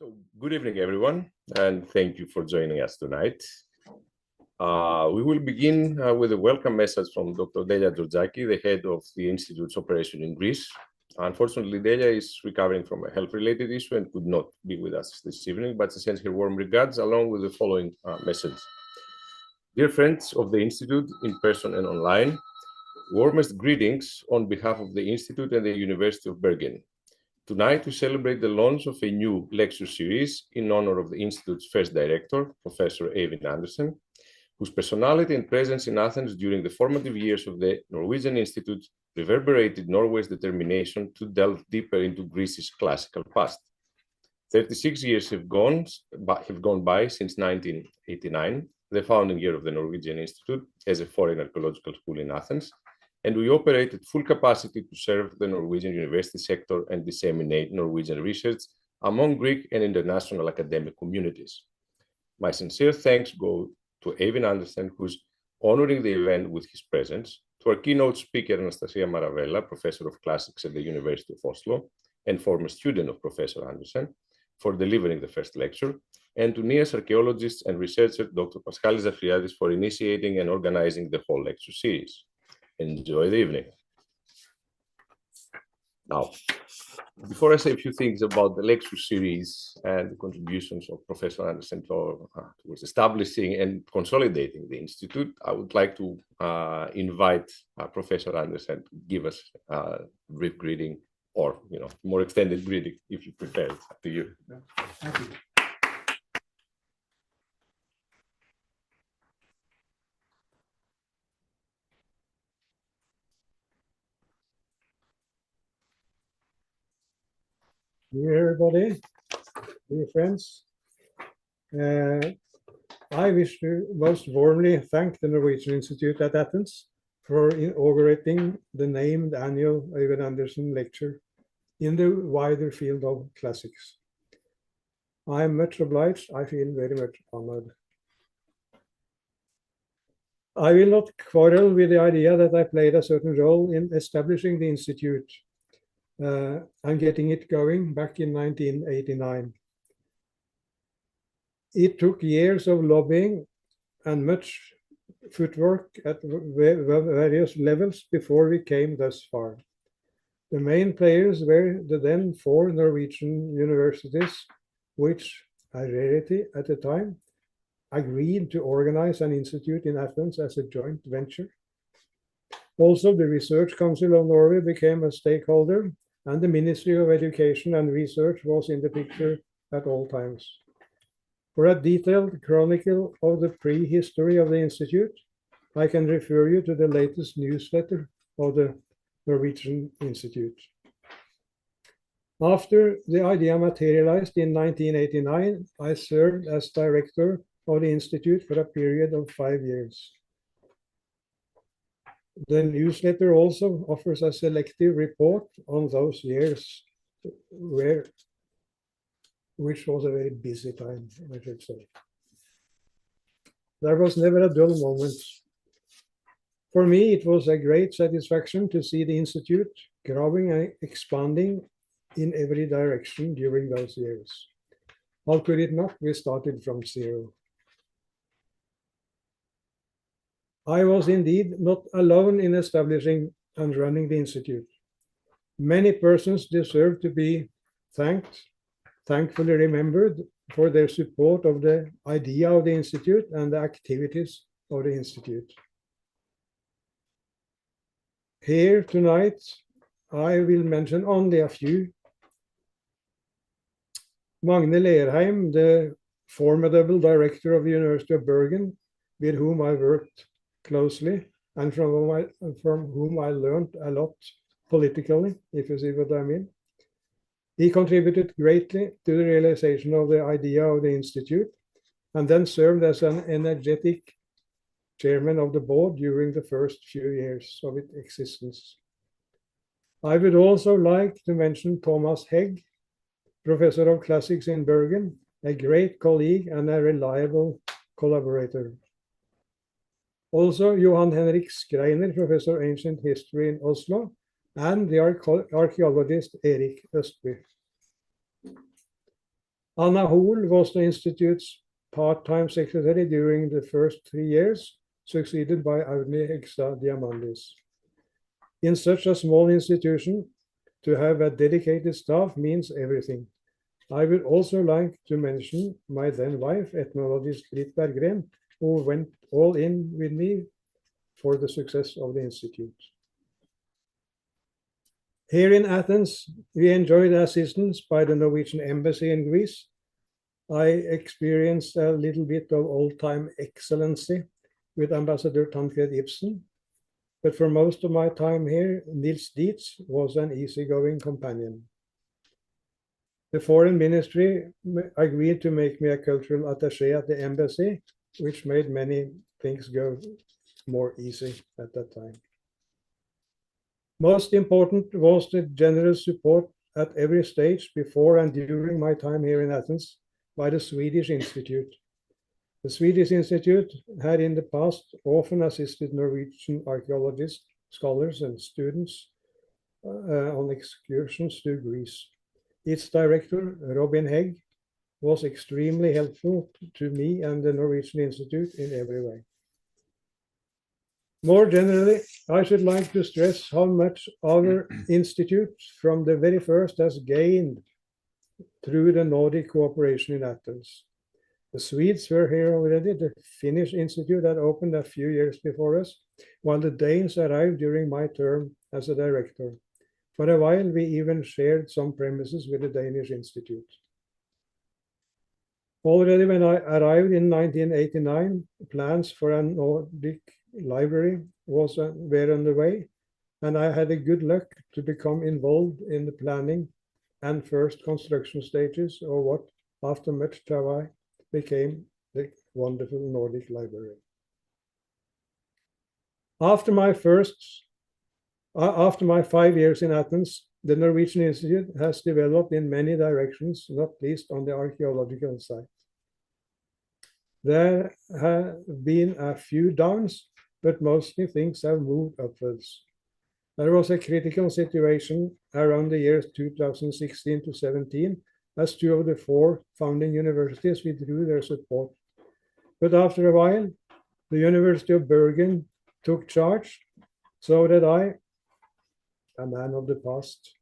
So, good evening, everyone, and thank you for joining us tonight. We will begin with a welcome message from Dr. Delia Georgiaki, the head of the Institute's operation in Greece. Unfortunately, Delia is recovering from a health-related issue and could not be with us this evening, but she sends her warm regards along with the following message. Dear friends of the Institute, in person and online, warmest greetings on behalf of the Institute and the University of Bergen. Tonight, we celebrate the launch of a new lecture series in honor of the Institute's first director, Professor Øivind Andersen, whose personality and presence in Athens during the formative years of the Norwegian Institute reverberated Norway's determination to delve deeper into Greece's classical past. 36 years have gone by since 1989, the founding year of the Norwegian Institute as a foreign archaeological school in Athens, and we operate at full capacity to serve the Norwegian university sector and disseminate Norwegian research among Greek and international academic communities. My sincere thanks go to Øivind Andersen, who's honoring the event with his presence, to our keynote speaker, Anastasia Maravela, Professor of Classics at the University of Oslo and former student of Professor Andersen, for delivering the first lecture, and to NIAS archaeologist and researcher, Dr. Paschalis Zafriadis, for initiating and organizing the whole lecture series. Enjoy the evening. Now, before I say a few things about the lecture series and the contributions of Professor Andersen towards establishing and consolidating the Institute, I would like to invite Professor Andersen to give us a brief greeting, or more extended greeting, if you prefer. It's up to you. Thank you. Dear everybody, dear friends, I wish to most warmly thank the Norwegian Institute at Athens for inaugurating the named annual Øivind Andersen Lecture in the wider field of classics. I am much obliged. I feel very much honored. I will not quarrel with the idea that I played a certain role in establishing the Institute and getting it going back in 1989. It took years of lobbying and much footwork at various levels before we came thus far. The main players were the then 4 Norwegian universities, which, a rarity at the time, agreed to organize an institute in Athens as a joint venture. Also, the Research Council of Norway became a stakeholder, and the Ministry of Education and Research was in the picture at all times. For a detailed chronicle of the prehistory of the Institute, I can refer you to the latest newsletter of the Norwegian Institute. After the idea materialized in 1989, I served as director of the Institute for a period of 5 years. The newsletter also offers a selective report on those years, which was a very busy time, I should say. There was never a dull moment. For me, it was a great satisfaction to see the Institute growing and expanding in every direction during those years. How could it not? We started from zero. I was indeed not alone in establishing and running the Institute. Many persons deserve to be thankfully remembered for their support of the idea of the Institute and the activities of the Institute. Here tonight, I will mention only a few. Magne Lerheim, the formidable director of the University of Bergen, with whom I worked closely and from whom I learned a lot politically, if you see what I mean. He contributed greatly to the realization of the idea of the Institute, and then served as an energetic chairman of the board during the first few years of its existence. I would also like to mention Thomas Hegg, Professor of Classics in Bergen, a great colleague and a reliable collaborator. Also, Johan Henrik Skreiner, Professor of Ancient History in Oslo, and the archaeologist Erik Østby. Anna Hoel was the Institute's part-time secretary during the first 3 years, succeeded by Audney Hegstad Diamandis. In such a small institution, to have a dedicated staff means everything. I would also like to mention my then wife, ethnologist Britt Berggren, who went all in with me for the success of the Institute. Here in Athens, we enjoyed assistance by the Norwegian Embassy in Greece. I experienced a little bit of old-time excellency with Ambassador Tancred Ibsen, but for most of my time here, Nils Dietz was an easygoing companion. The Foreign Ministry agreed to make me a cultural attaché at the embassy, which made many things go more easy at that time. Most important was the generous support at every stage before and during my time here in Athens by the Swedish Institute. The Swedish Institute had in the past often assisted Norwegian archaeologists, scholars, and students on excursions to Greece. Its director, Robin Hegg, was extremely helpful to me and the Norwegian Institute in every way. More generally, I should like to stress how much our institute from the very first has gained through the Nordic cooperation in Athens. The Swedes were here already. The Finnish Institute had opened a few years before us, while the Danes arrived during my term as a director. For a while, we even shared some premises with the Danish Institute. Already when I arrived in 1989, plans for a Nordic library were underway, and I had the good luck to become involved in the planning and first construction stages of what, after much travail, became the wonderful Nordic library. After my 5 years in Athens, the Norwegian Institute has developed in many directions, not least on the archaeological side. There have been a few downs, but mostly things have moved upwards. There was a critical situation around the years 2016 to 17, as 2 of the 4 founding universities withdrew their support. But after a while, the University of Bergen took charge, so that I, a man of the past,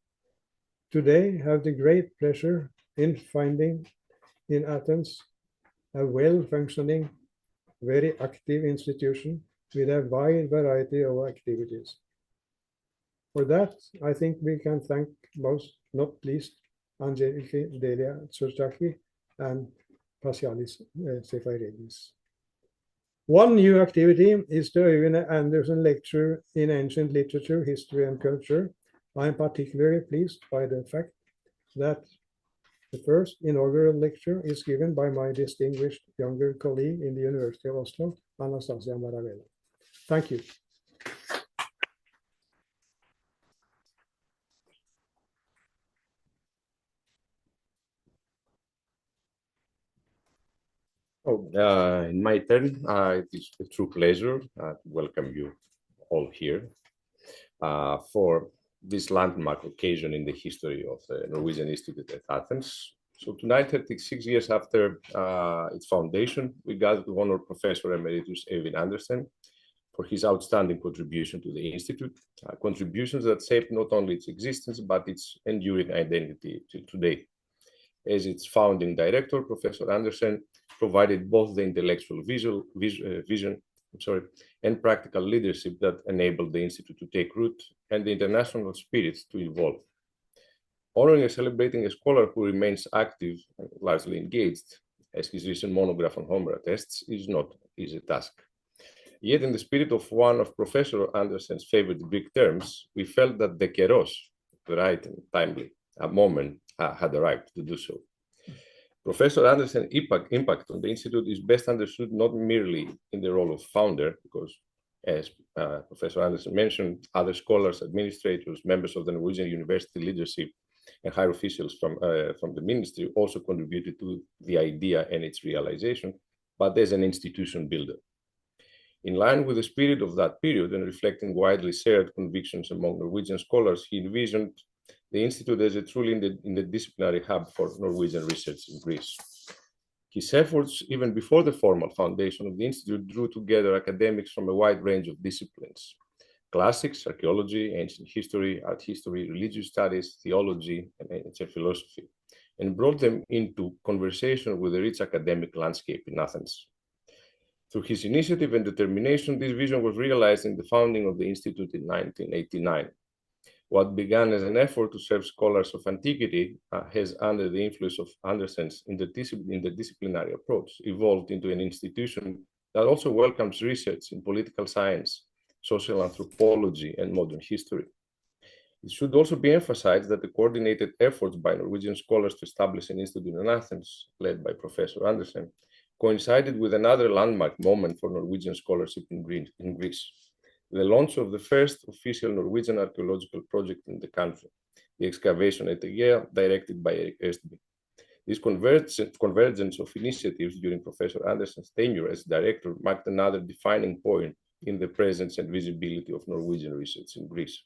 today have the great pleasure in finding in Athens a well-functioning, very active institution with a wide variety of activities. For that, I think we can thank most, not least, Angeliki Delia Tsourtaki and Pasialis Sefaredis. One new activity is the Øivind Andersen Lecture in Ancient Literature, History and Culture. I am particularly pleased by the fact that the first inaugural lecture is given by my distinguished younger colleague in the University of Oslo, Anastasia Maravela. Thank you. In my turn, it is a true pleasure to welcome you all here for this landmark occasion in the history of the Norwegian Institute at Athens. So tonight, 36 years after its foundation, we gather to honor Professor Emeritus Øivind Andersen for his outstanding contribution to the Institute, contributions that shaped not only its existence, but its enduring identity till today. As its founding director, Professor Andersen provided both the intellectual vision and practical leadership that enabled the Institute to take root and the international spirit to evolve. Honoring and celebrating a scholar who remains active and largely engaged, as his recent monograph on Homeric attests, is not an easy task. Yet, in the spirit of one of Professor Andersen's favorite Greek terms, we felt that the keros, the right and timely moment, had arrived to do so. Professor Andersen's impact on the Institute is best understood not merely in the role of founder, because as Professor Andersen mentioned, other scholars, administrators, members of the Norwegian University leadership, and higher officials from the ministry also contributed to the idea and its realization, but as an institution builder. In line with the spirit of that period and reflecting widely shared convictions among Norwegian scholars, he envisioned the Institute as a truly interdisciplinary hub for Norwegian research in Greece. His efforts, even before the formal foundation of the Institute, drew together academics from a wide range of disciplines: classics, archaeology, ancient history, art history, religious studies, theology, and ancient philosophy, and brought them into conversation with the rich academic landscape in Athens. Through his initiative and determination, this vision was realized in the founding of the Institute in 1989. What began as an effort to serve scholars of antiquity has, under the influence of Andersen's interdisciplinary approach, evolved into an institution that also welcomes research in political science, social anthropology, and modern history. It should also be emphasized that the coordinated efforts by Norwegian scholars to establish an institute in Athens, led by Professor Andersen, coincided with another landmark moment for Norwegian scholarship in Greece: the launch of the first official Norwegian archaeological project in the country, the excavation at Aegea, directed by Erik Østby. This convergence of initiatives during Professor Andersen's tenure as director marked another defining point in the presence and visibility of Norwegian research in Greece.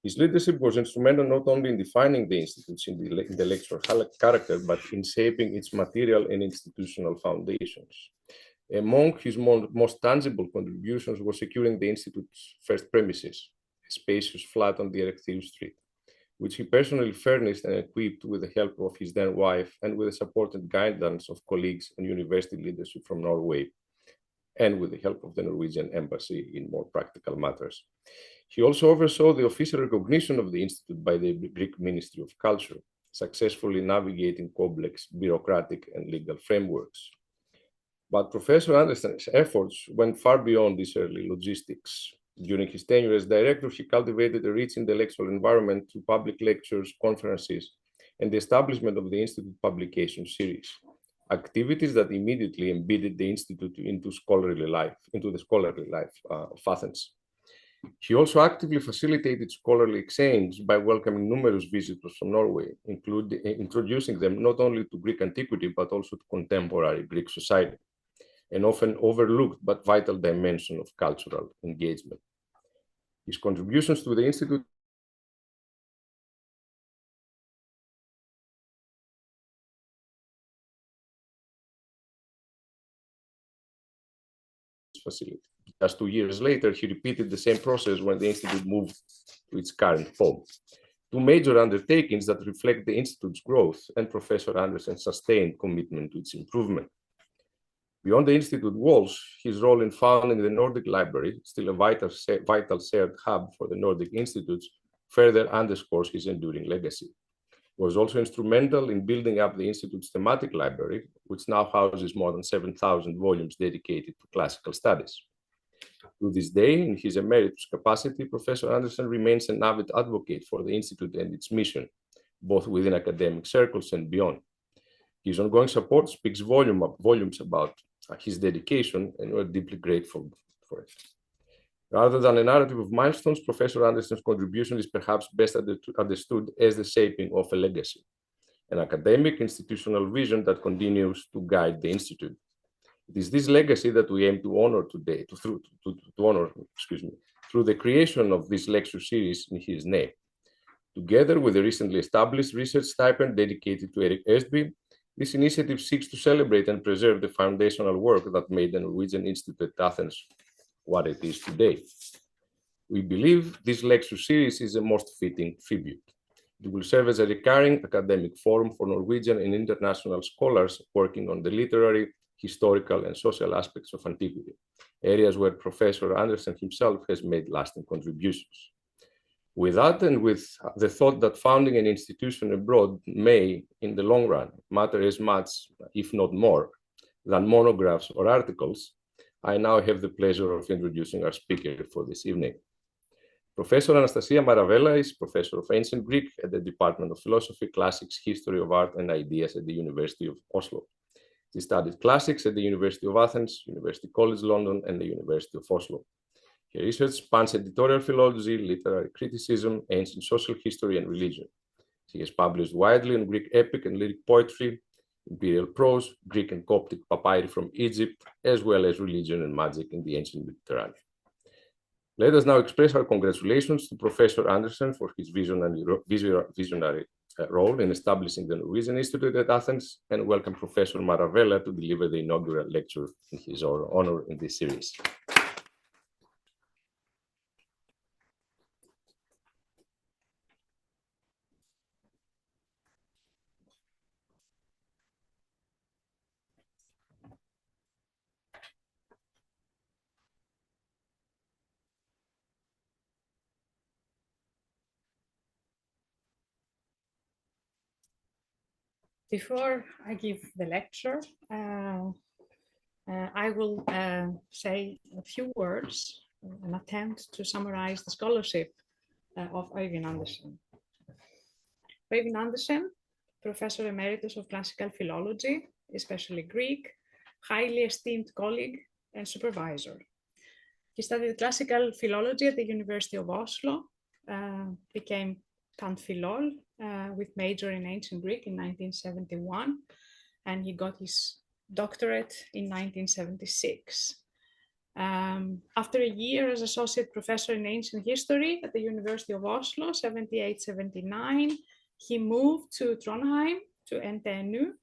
His leadership was instrumental not only in defining the Institute's intellectual character, but in shaping its material and institutional foundations. Among his most tangible contributions was securing the Institute's first premises, a spacious flat on the Erechtheus Street, which he personally furnished and equipped with the help of his then wife and with the support and guidance of colleagues and university leadership from Norway, and with the help of the Norwegian embassy in more practical matters. He also oversaw the official recognition of the Institute by the Greek Ministry of Culture, successfully navigating complex bureaucratic and legal frameworks. But Professor Andersen's efforts went far beyond these early logistics. During his tenure as director, he cultivated a rich intellectual environment through public lectures, conferences, and the establishment of the Institute Publication Series, activities that immediately embedded the Institute into the scholarly life of Athens. He also actively facilitated scholarly exchange by welcoming numerous visitors from Norway, introducing them not only to Greek antiquity, but also to contemporary Greek society, an often overlooked but vital dimension of cultural engagement. His contributions to the Institute facility. Just 2 years later, he repeated the same process when the Institute moved to its current home. Two major undertakings that reflect the Institute's growth and Professor Andersen's sustained commitment to its improvement. Beyond the Institute walls, his role in founding the Nordic Library, still a vital shared hub for the Nordic Institutes, further underscores his enduring legacy. He was also instrumental in building up the Institute's thematic library, which now houses more than 7,000 volumes dedicated to classical studies. To this day, in his emeritus capacity, Professor Andersen remains an avid advocate for the Institute and its mission, both within academic circles and beyond. His ongoing support speaks volumes about his dedication, and we're deeply grateful for it. Rather than a narrative of milestones, Professor Andersen's contribution is perhaps best understood as the shaping of a legacy, an academic institutional vision that continues to guide the Institute. It is this legacy that we aim to honor today, through the creation of this lecture series in his name. Together with the recently established research stipend dedicated to Erik Østby, this initiative seeks to celebrate and preserve the foundational work that made the Norwegian Institute at Athens what it is today. We believe this lecture series is a most fitting tribute. It will serve as a recurring academic forum for Norwegian and international scholars working on the literary, historical, and social aspects of antiquity, areas where Professor Andersen himself has made lasting contributions. With that, and with the thought that founding an institution abroad may, in the long run, matter as much, if not more, than monographs or articles, I now have the pleasure of introducing our speaker for this evening. Professor Anastasia Maravela is Professor of Ancient Greek at the Department of Philosophy, Classics, History of Art and Ideas at the University of Oslo. She studied classics at the University of Athens, University College London, and the University of Oslo. Her research spans editorial philology, literary criticism, ancient social history, and religion. She has published widely on Greek epic and lyric poetry, imperial prose, Greek and Coptic papyri from Egypt, as well as religion and magic in the ancient Mediterranean. Let us now express our congratulations to Professor Andersen for his visionary role in establishing the Norwegian Institute at Athens, and welcome Professor Maravela to deliver the inaugural lecture in his honor in this series. Before I give the lecture, I will say a few words, an attempt to summarize the scholarship of Øivind Andersen. Øivind Andersen, Professor Emeritus of Classical Philology, especially Greek, highly esteemed colleague and supervisor. He studied classical philology at the University of Oslo, became Cand. Philol with major in ancient Greek in 1971, and he got his doctorate in 1976. After a year as associate professor in ancient history at the University of Oslo, 78-79, he moved to Trondheim, to NTNU,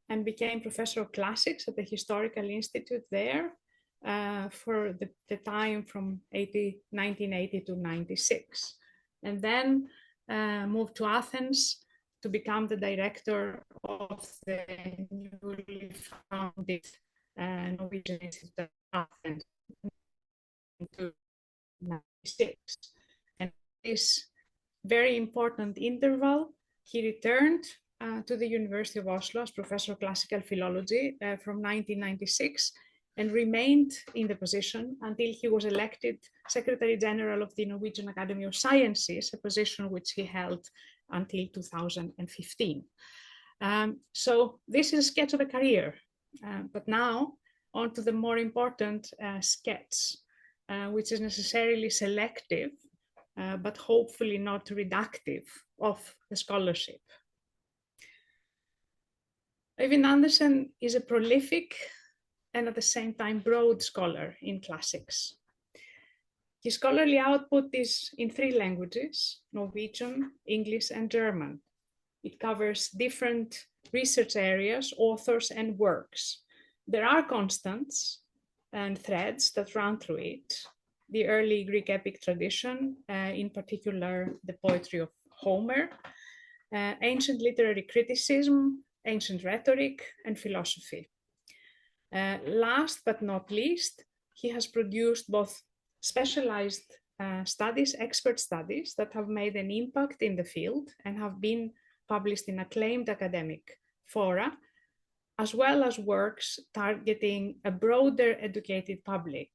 and became professor of classics at the Historical Institute there for the time from 1980 to 96. And then moved to Athens to become the director of the newly founded Norwegian Institute of Athens in 1996. And this very important interval, he returned to the University of Oslo as Professor of Classical Philology from 1996 and remained in the position until he was elected Secretary General of the Norwegian Academy of Sciences, a position which he held until 2015. So this is a sketch of a career, but now on to the more important sketch, which is necessarily selective, but hopefully not reductive of the scholarship. Øivind Andersen is a prolific and at the same time broad scholar in classics. His scholarly output is in 3 languages, Norwegian, English, and German. It covers different research areas, authors, and works. There are constants and threads that run through it. The early Greek epic tradition, in particular the poetry of Homer, ancient literary criticism, ancient rhetoric, and philosophy. Last but not least, he has produced both specialized studies, expert studies that have made an impact in the field and have been published in acclaimed academic fora, as well as works targeting a broader educated public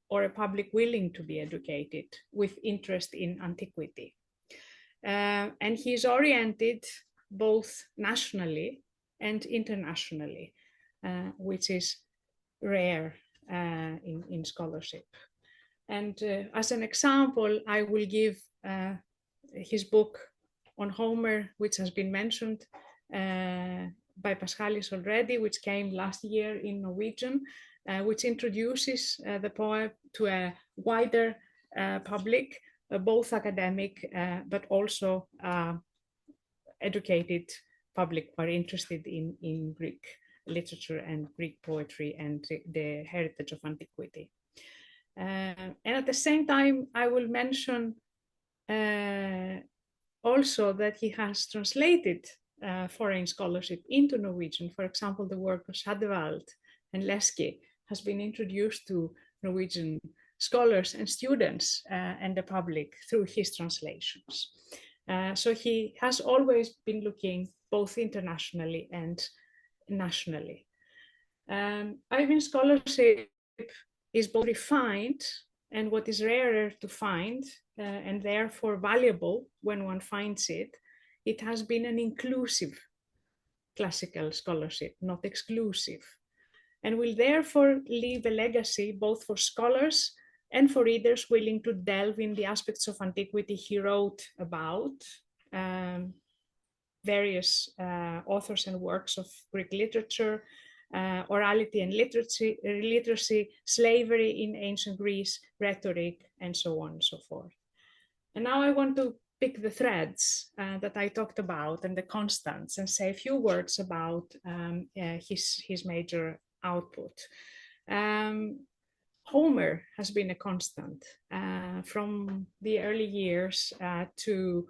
or a public willing to be educated with interest in antiquity. And he's oriented both nationally and internationally, which is rare in scholarship. And as an example, I will give his book on Homer, which has been mentioned by Paschalis already, which came last year in Norwegian, which introduces the poem to a wider public, both academic but also educated public who are interested in Greek literature and Greek poetry and the heritage of antiquity. And at the same time, I will mention also that he has translated foreign scholarship into Norwegian. For example, the work of Schadewald and Leski has been introduced to Norwegian scholars and students and the public through his translations. So he has always been looking both internationally and nationally. Øivind's scholarship is both refined and what is rarer to find and therefore valuable when one finds it. It has been an inclusive classical scholarship, not exclusive, and will therefore leave a legacy both for scholars and for readers willing to delve in the aspects of antiquity he wrote about, various authors and works of Greek literature, orality and literacy, slavery in ancient Greece, rhetoric, and so on and so forth. And now I want to pick the threads that I talked about and the constants and say a few words about his major output. Homer has been a constant from the early years to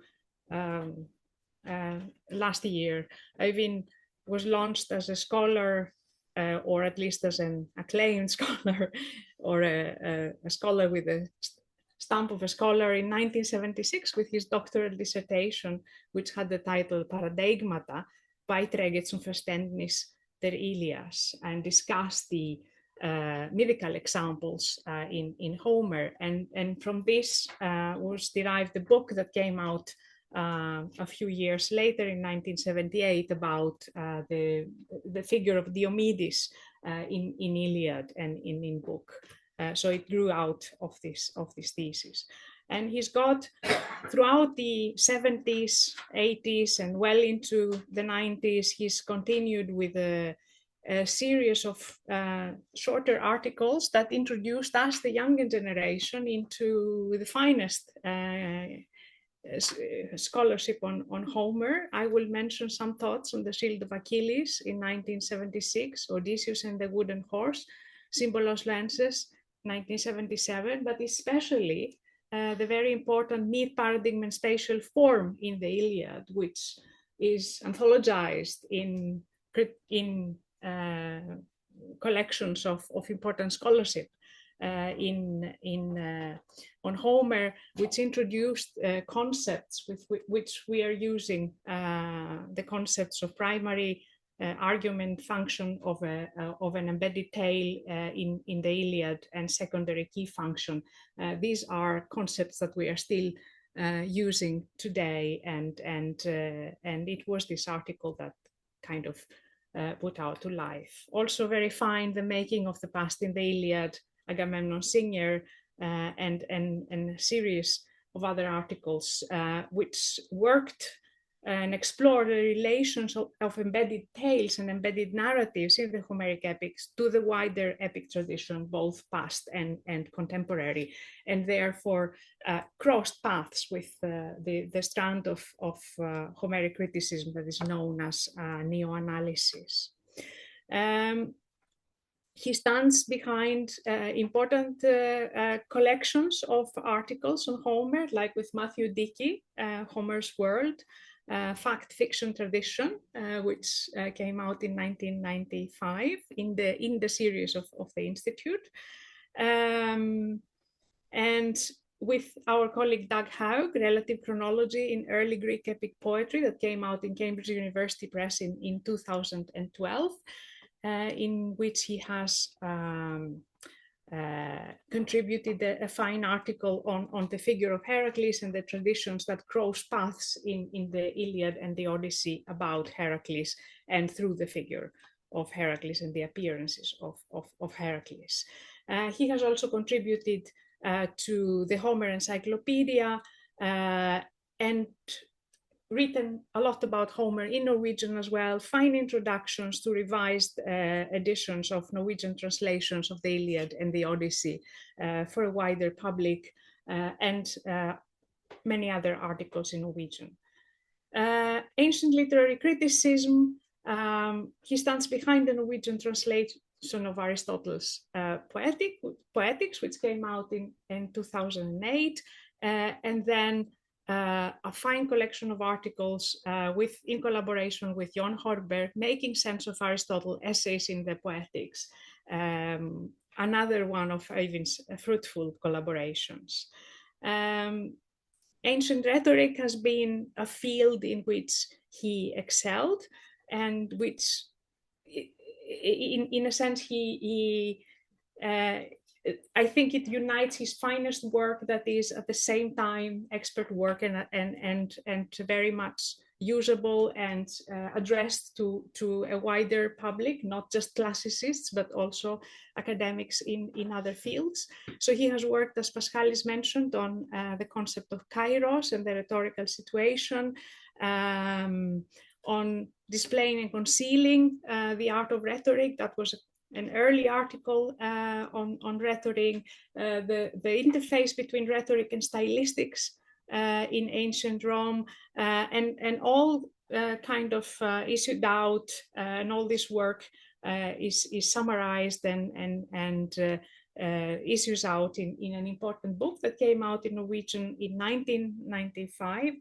last year. Øivind was launched as a scholar, or at least as an acclaimed scholar, or a scholar with a stamp of a scholar in 1976 with his doctoral dissertation, which had the title Paradigmata, Beiträge zum Verständnis der Ilias, and discussed the mythical examples in Homer. And from this was derived the book that came out a few years later in 1978 about the figure of Diomedes in Iliad and in book. So it grew out of this thesis. And he's got, throughout the 70s, 80s, and well into the 90s, he's continued with a series of shorter articles that introduced us, the younger generation, into the finest scholarship on Homer. I will mention some thoughts on the Shield of Achilles in 1976, Odysseus and the Wooden Horse, Symbolos Lenses, 1977, but especially the very important myth, paradigm, and spatial form in the Iliad, which is anthologized in collections of important scholarship on Homer, which introduced concepts with which we are using the concepts of primary argument function of an embedded tale in the Iliad and secondary key function. These are concepts that we are still using today, and it was this article that kind of put out to life. Also very fine, The Making of the Past in the Iliad, Agamemnon Singer, and a series of other articles which worked and explored the relations of embedded tales and embedded narratives in the Homeric epics to the wider epic tradition, both past and contemporary, and therefore crossed paths with the strand of Homeric criticism that is known as neo-analysis. He stands behind important collections of articles on Homer, like with Matthew Dickey, Homer's World, Fact Fiction Tradition, which came out in 1995 in the series of the Institute. And with our colleague Doug Haug, Relative Chronology in Early Greek Epic Poetry, that came out in Cambridge University Press in 2012. In which he has contributed a fine article on the figure of Heracles and the traditions that cross paths in the Iliad and the Odyssey about Heracles and through the figure of Heracles and the appearances of Heracles. He has also contributed to the Homer Encyclopedia and written a lot about Homer in Norwegian as well, fine introductions to revised editions of Norwegian translations of the Iliad and the Odyssey for a wider public, and many other articles in Norwegian. Ancient literary criticism, he stands behind the Norwegian translation of Aristotle's Poetics, which came out in 2008, and then a fine collection of articles in collaboration with Jon Horber, Making Sense of Aristotle, Essays in the Poetics, another one of Øivind's fruitful collaborations. Ancient rhetoric has been a field in which he excelled, and which, in a sense, I think it unites his finest work that is at the same time expert work and very much usable and addressed to a wider public, not just classicists, but also academics in other fields. So he has worked, as Paschalis mentioned, on the concept of kairos and the rhetorical situation, on displaying and concealing the art of rhetoric. That was an early article on rhetoric, the interface between rhetoric and stylistics in ancient Rome, and all kind of issued out, and all this work is summarized and issues out in an important book that came out in Norwegian in 1995.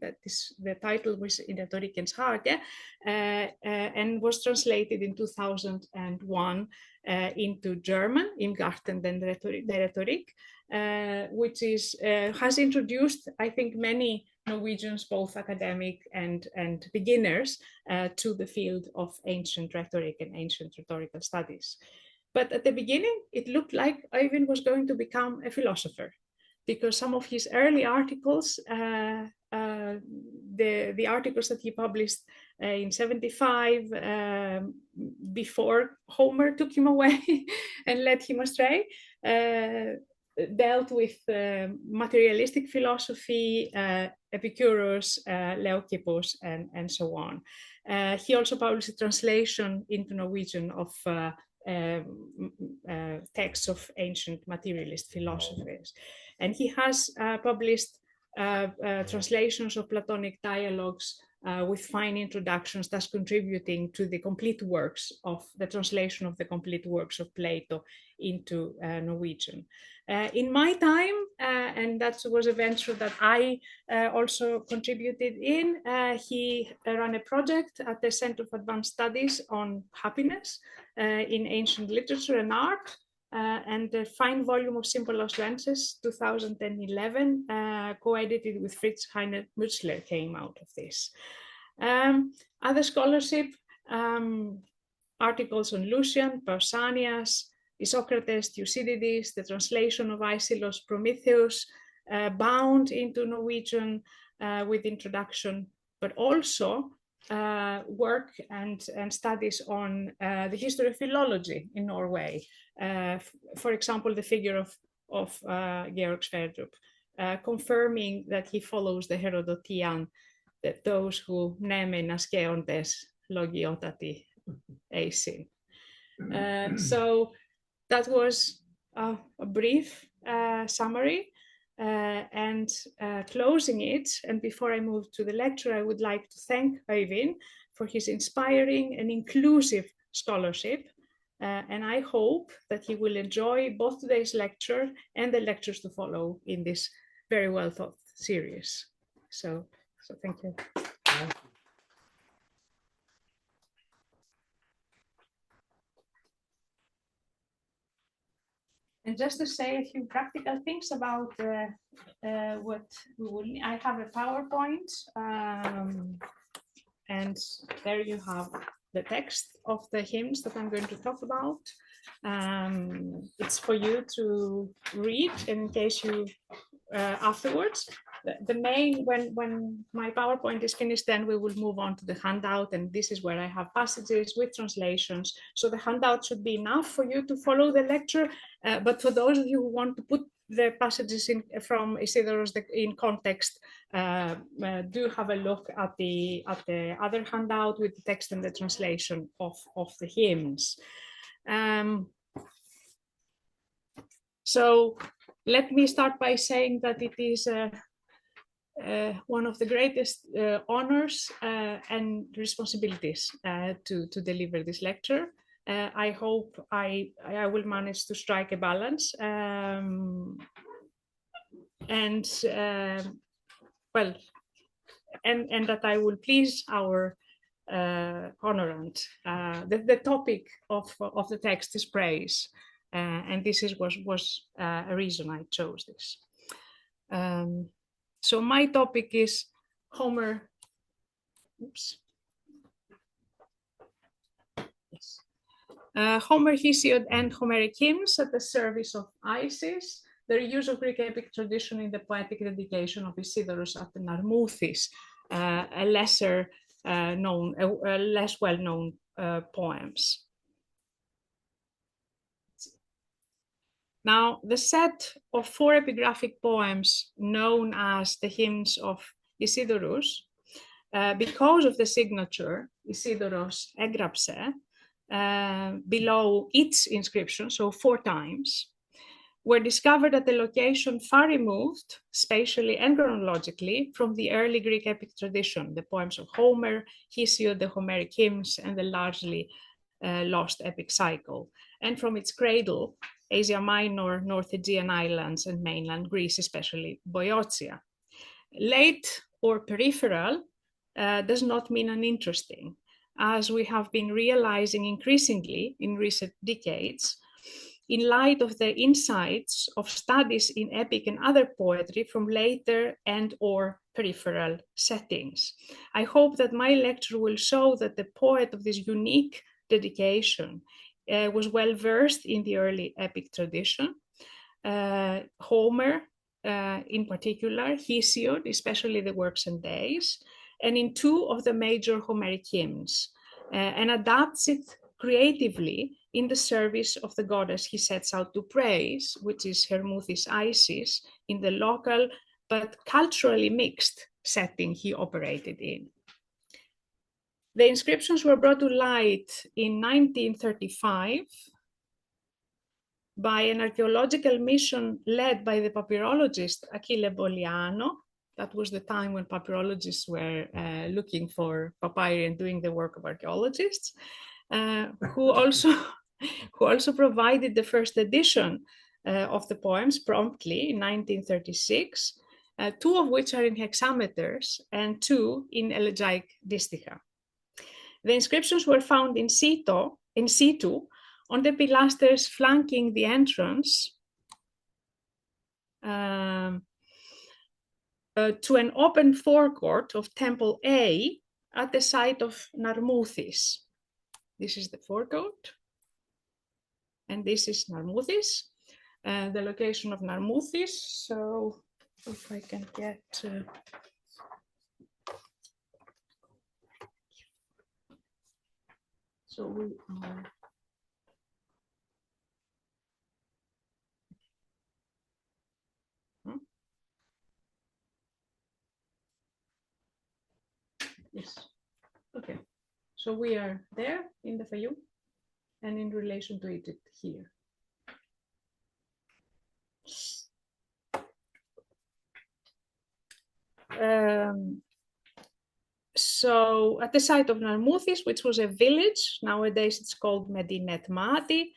The title was In Retorikens Hage, and was translated in 2001 into German, Im Garten der Rhetorik, which has introduced, I think, many Norwegians, both academic and beginners, to the field of ancient rhetoric and ancient rhetorical studies. But at the beginning, it looked like Øivind was going to become a philosopher, because some of his early articles, the articles that he published in 75, before Homer took him away and led him astray, dealt with materialistic philosophy, Epicurus, Leucippus, and so on. He also published a translation into Norwegian of texts of ancient materialist philosophers. And he has published translations of Platonic dialogues with fine introductions, thus contributing to the complete works of the translation of the complete works of Plato into Norwegian. In my time, and that was a venture that I also contributed in, he ran a project at the Center for Advanced Studies on Happiness in Ancient Literature and Art, and the fine volume of Simple Oswences, 2011, co-edited with Fritz Heiner Mützler, came out of this. Other scholarship, articles on Lucian, Pausanias, Isocrates, Thucydides, the translation of Aeschylus' Prometheus, bound into Norwegian with introduction, but also work and studies on the history of philology in Norway. For example, the figure of Georg Sverdrup, confirming that he follows the Herodotian, that those who nemen askeontes logiotati eisin. So that was a brief summary, and closing it. And before I move to the lecture, I would like to thank Øivind for his inspiring and inclusive scholarship. And I hope that he will enjoy both today's lecture and the lectures to follow in this very well thought series. So thank you. And just to say a few practical things about what we will need. I have a PowerPoint, and there you have the text of the hymns that I'm going to talk about. It's for you to read, and in case you afterwards. The main, when my PowerPoint is finished, then we will move on to the handout, and this is where I have passages with translations. So the handout should be enough for you to follow the lecture, but for those of you who want to put the passages in from Isidorus in context, do have a look at the other handout with the text and the translation of the hymns. So let me start by saying that it is one of the greatest honors and responsibilities to deliver this lecture. I hope I will manage to strike a balance and that I will please our honorant. The topic of the text is praise, and this was a reason I chose this. So my topic is Homer. Oops. Yes. Homer, Hesiod, and Homeric hymns at the service of Isis. The use of Greek epic tradition in the Poetic Dedication of Isidorus at the Narmouthis, a less well-known poems. Now, the set of 4 epigraphic poems known as the hymns of Isidorus because of the signature, Isidorus έγραψε, below its inscription, so 4 times, were discovered at a location far removed, spatially and chronologically, from the early Greek epic tradition, the poems of Homer, Hesiod, the Homeric hymns, and the largely lost epic cycle, and from its cradle, Asia Minor, North Aegean Islands, and mainland Greece, especially Boeotia. Late or peripheral does not mean uninteresting, as we have been realizing increasingly in recent decades, in light of the insights of studies in epic and other poetry from later and or peripheral settings. I hope that my lecture will show that the poet of this unique dedication was well versed in the early epic tradition. Homer, in particular, Hesiod, especially the Works and Days, and in 2 of the major Homeric hymns, and adapts it creatively in the service of the goddess he sets out to praise, which is Narmouthis Isis, in the local but culturally mixed setting he operated in. The inscriptions were brought to light in 1935 by an archaeological mission led by the papyrologist Achille Bolliano. That was the time when papyrologists were looking for papyri and doing the work of archaeologists, who also provided the first edition of the poems promptly in 1936, 2 of which are in hexameters and 2 in elegiac disticha. The inscriptions were found in situ on the pilasters flanking the entrance to an open forecourt of Temple A at the site of Narmouthis. This is the forecourt, and this is Narmouthis, the location of Narmouthis. So if I can get... So we are... Yes, okay. So we are there in the Fayum and in relation to Egypt here. So at the site of Narmouthis, which was a village, nowadays it's called Medinet Mati,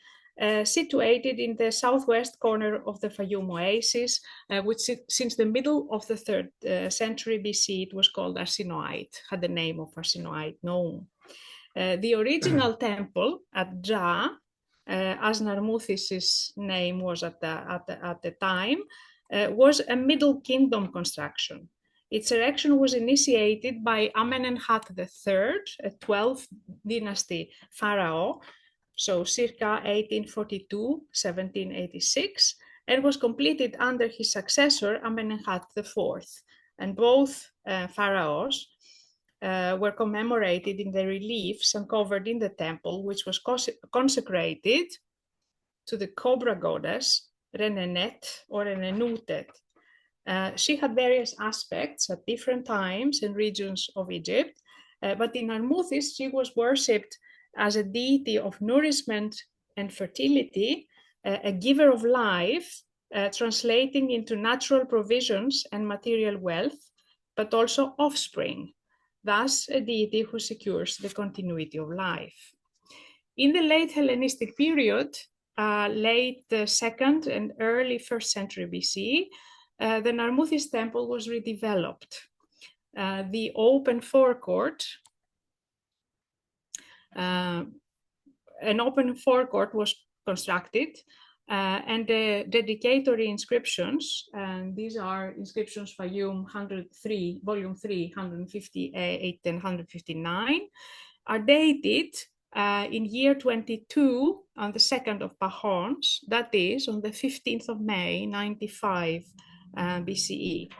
situated in the southwest corner of the Fayum oasis, which since the middle of the 3rd century BC, it was called Arsinoite, had the name of Arsinoite known. The original temple at Ja, as Narmouthis' name was at the time, was a Middle Kingdom construction. Its erection was initiated by Amenemhat III, a 12th dynasty pharaoh, so circa 1842-1786, and was completed under his successor, Amenemhat IV. And both pharaohs were commemorated in the reliefs uncovered in the temple, which was consecrated to the cobra goddess, Renenet or Renenutet. She had various aspects at different times and regions of Egypt, but in Narmouthis, she was worshipped as a deity of nourishment and fertility, a giver of life, translating into natural provisions and material wealth, but also offspring, thus a deity who secures the continuity of life. In the late Hellenistic period, late 2nd and early 1st century BC, the Narmouthis temple was redeveloped. The open forecourt, an open forecourt was constructed, and the dedicatory inscriptions, and these are inscriptions Fayum 103, volume 3, 158 and 159, are dated in year 22 on the 2nd of Pahons, that is on the 15th of May, 95 BCE.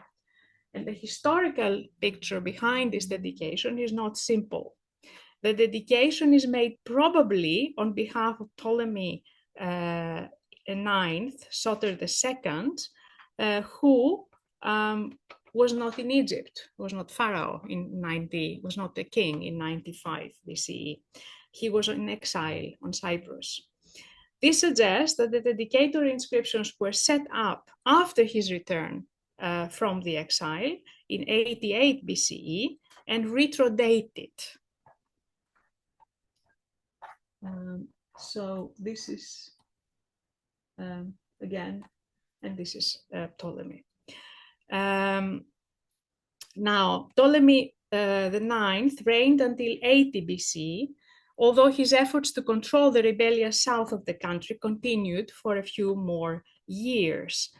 And the historical picture behind this dedication is not simple. The dedication is made probably on behalf of Ptolemy IX, Soter II, who was not in Egypt, was not pharaoh in 90, was not a king in 95 BCE. He was in exile on Cyprus. This suggests that the dedicator inscriptions were set up after his return from the exile in 88 BCE and retrodated. So this is, again, and this is Ptolemy. Now, Ptolemy the Ninth reigned until 80 BC, although his efforts to control the rebellious south of the country continued for a few more years.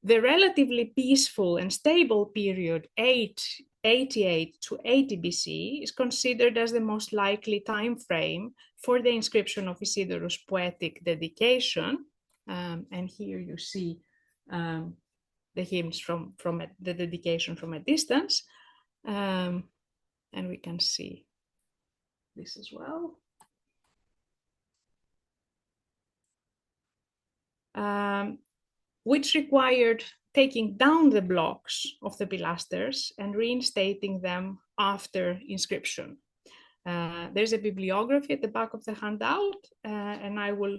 The relatively peaceful and stable period 88 to 80 BC is considered as the most likely time frame for the inscription of Isidorus' Poetic Dedication. And here you see the hymns from the dedication from a distance. And we can see this as well. Which required taking down the blocks of the pilasters and reinstating them after inscription. There's a bibliography at the back of the handout, and I will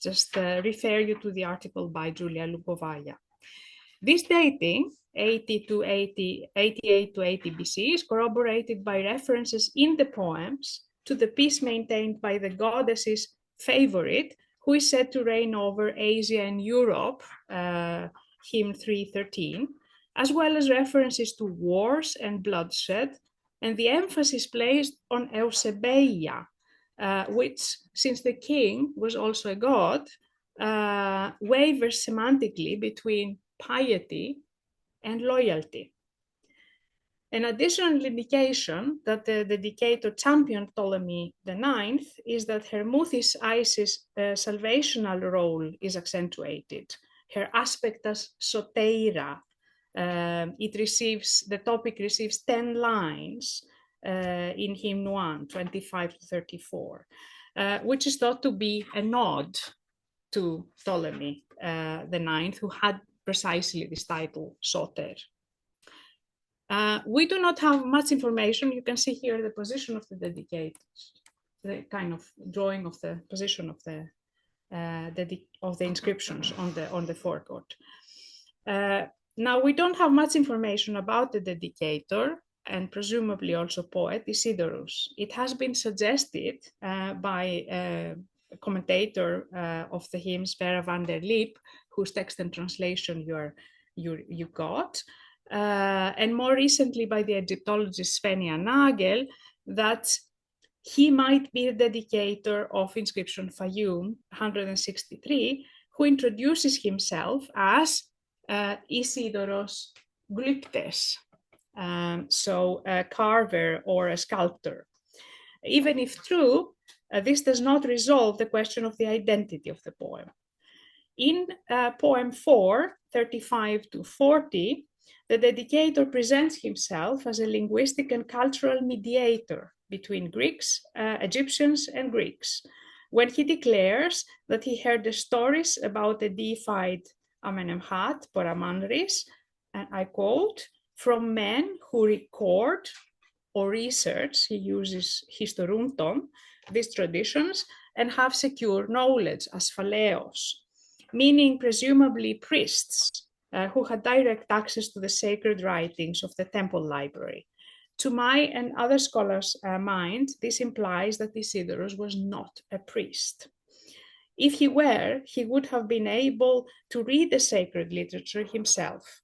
just refer you to the article by Julia Lukovaya. This dating, 88 to 80 BC, is corroborated by references in the poems to the peace maintained by the goddess's favorite, who is said to reign over Asia and Europe, hymn 313, as well as references to wars and bloodshed, and the emphasis placed on Eusebeia, which, since the king was also a god, wavers semantically between piety and loyalty. An additional indication that the dedicator championed Ptolemy IX is that Narmouthis' Isis' salvational role is accentuated. Her aspect as soteira, the topic receives 10 lines in hymn 1, 25 to 34, which is thought to be a nod to Ptolemy IX, who had precisely this title, Soter. We do not have much information. You can see here the position of the dedicators, the kind of drawing of the position of the inscriptions on the forecourt. Now, we don't have much information about the dedicator and presumably also poet Isidorus. It has been suggested by a commentator of the hymns, Vera van der Liep, whose text and translation you got, and more recently by the Egyptologist Svenia Nagel, that he might be the dedicator of inscription Fayum 163, who introduces himself as Isidoros Glyptes, so a carver or a sculptor. Even if true, this does not resolve the question of the identity of the poem. In poem 4, 35 to 40, the dedicator presents himself as a linguistic and cultural mediator between Greeks, Egyptians, and Greeks, when he declares that he heard the stories about the deified Amenemhat, Poramandris, and I quote, from men who record or research, he uses historunton, these traditions, and have secure knowledge, as phaleos, meaning presumably priests who had direct access to the sacred writings of the temple library. To my and other scholars' mind, this implies that Isidorus was not a priest. If he were, he would have been able to read the sacred literature himself.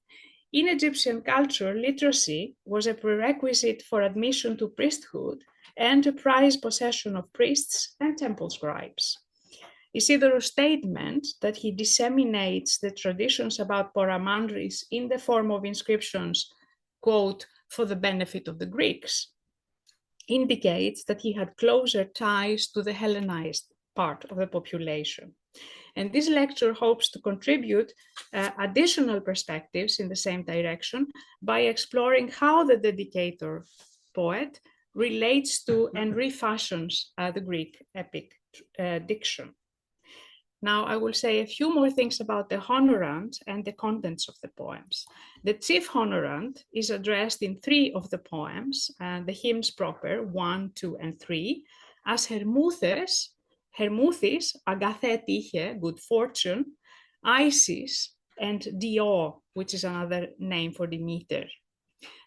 In Egyptian culture, literacy was a prerequisite for admission to priesthood and a prized possession of priests and temple scribes. Isidorus' statement that he disseminates the traditions about Poramandris in the form of inscriptions, quote, for the benefit of the Greeks, indicates that he had closer ties to the Hellenized part of the population. And this lecture hopes to contribute additional perspectives in the same direction by exploring how the dedicator poet relates to and refashions the Greek epic diction. Now I will say a few more things about the honorand and the contents of the poems. The chief honorand is addressed in 3 of the poems, the hymns proper, 1, 2, and 3, as Narmouthis, agaphe teiche, good fortune, Isis, and Dio, which is another name for Demeter.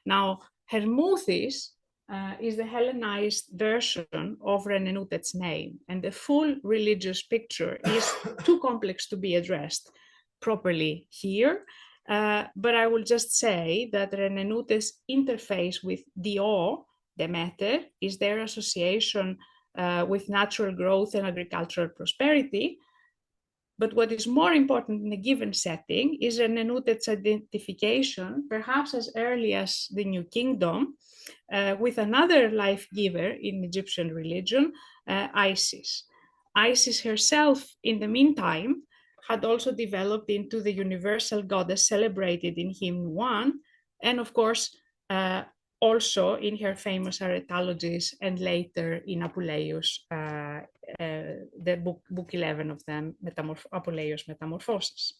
Now, Narmouthis is the Hellenized version of Renenutet's name, and the full religious picture is too complex to be addressed properly here. But I will just say that Renenutet's interface with Dio, Demeter, is their association with natural growth and agricultural prosperity. But what is more important in a given setting is Renenutet's identification, perhaps as early as the New Kingdom, with another life giver in Egyptian religion, Isis. Isis herself, in the meantime, had also developed into the universal goddess celebrated in hymn 1, and of course, also in her famous aretalogies and later in Apuleius, the book 11 of them, Apuleius Metamorphosis.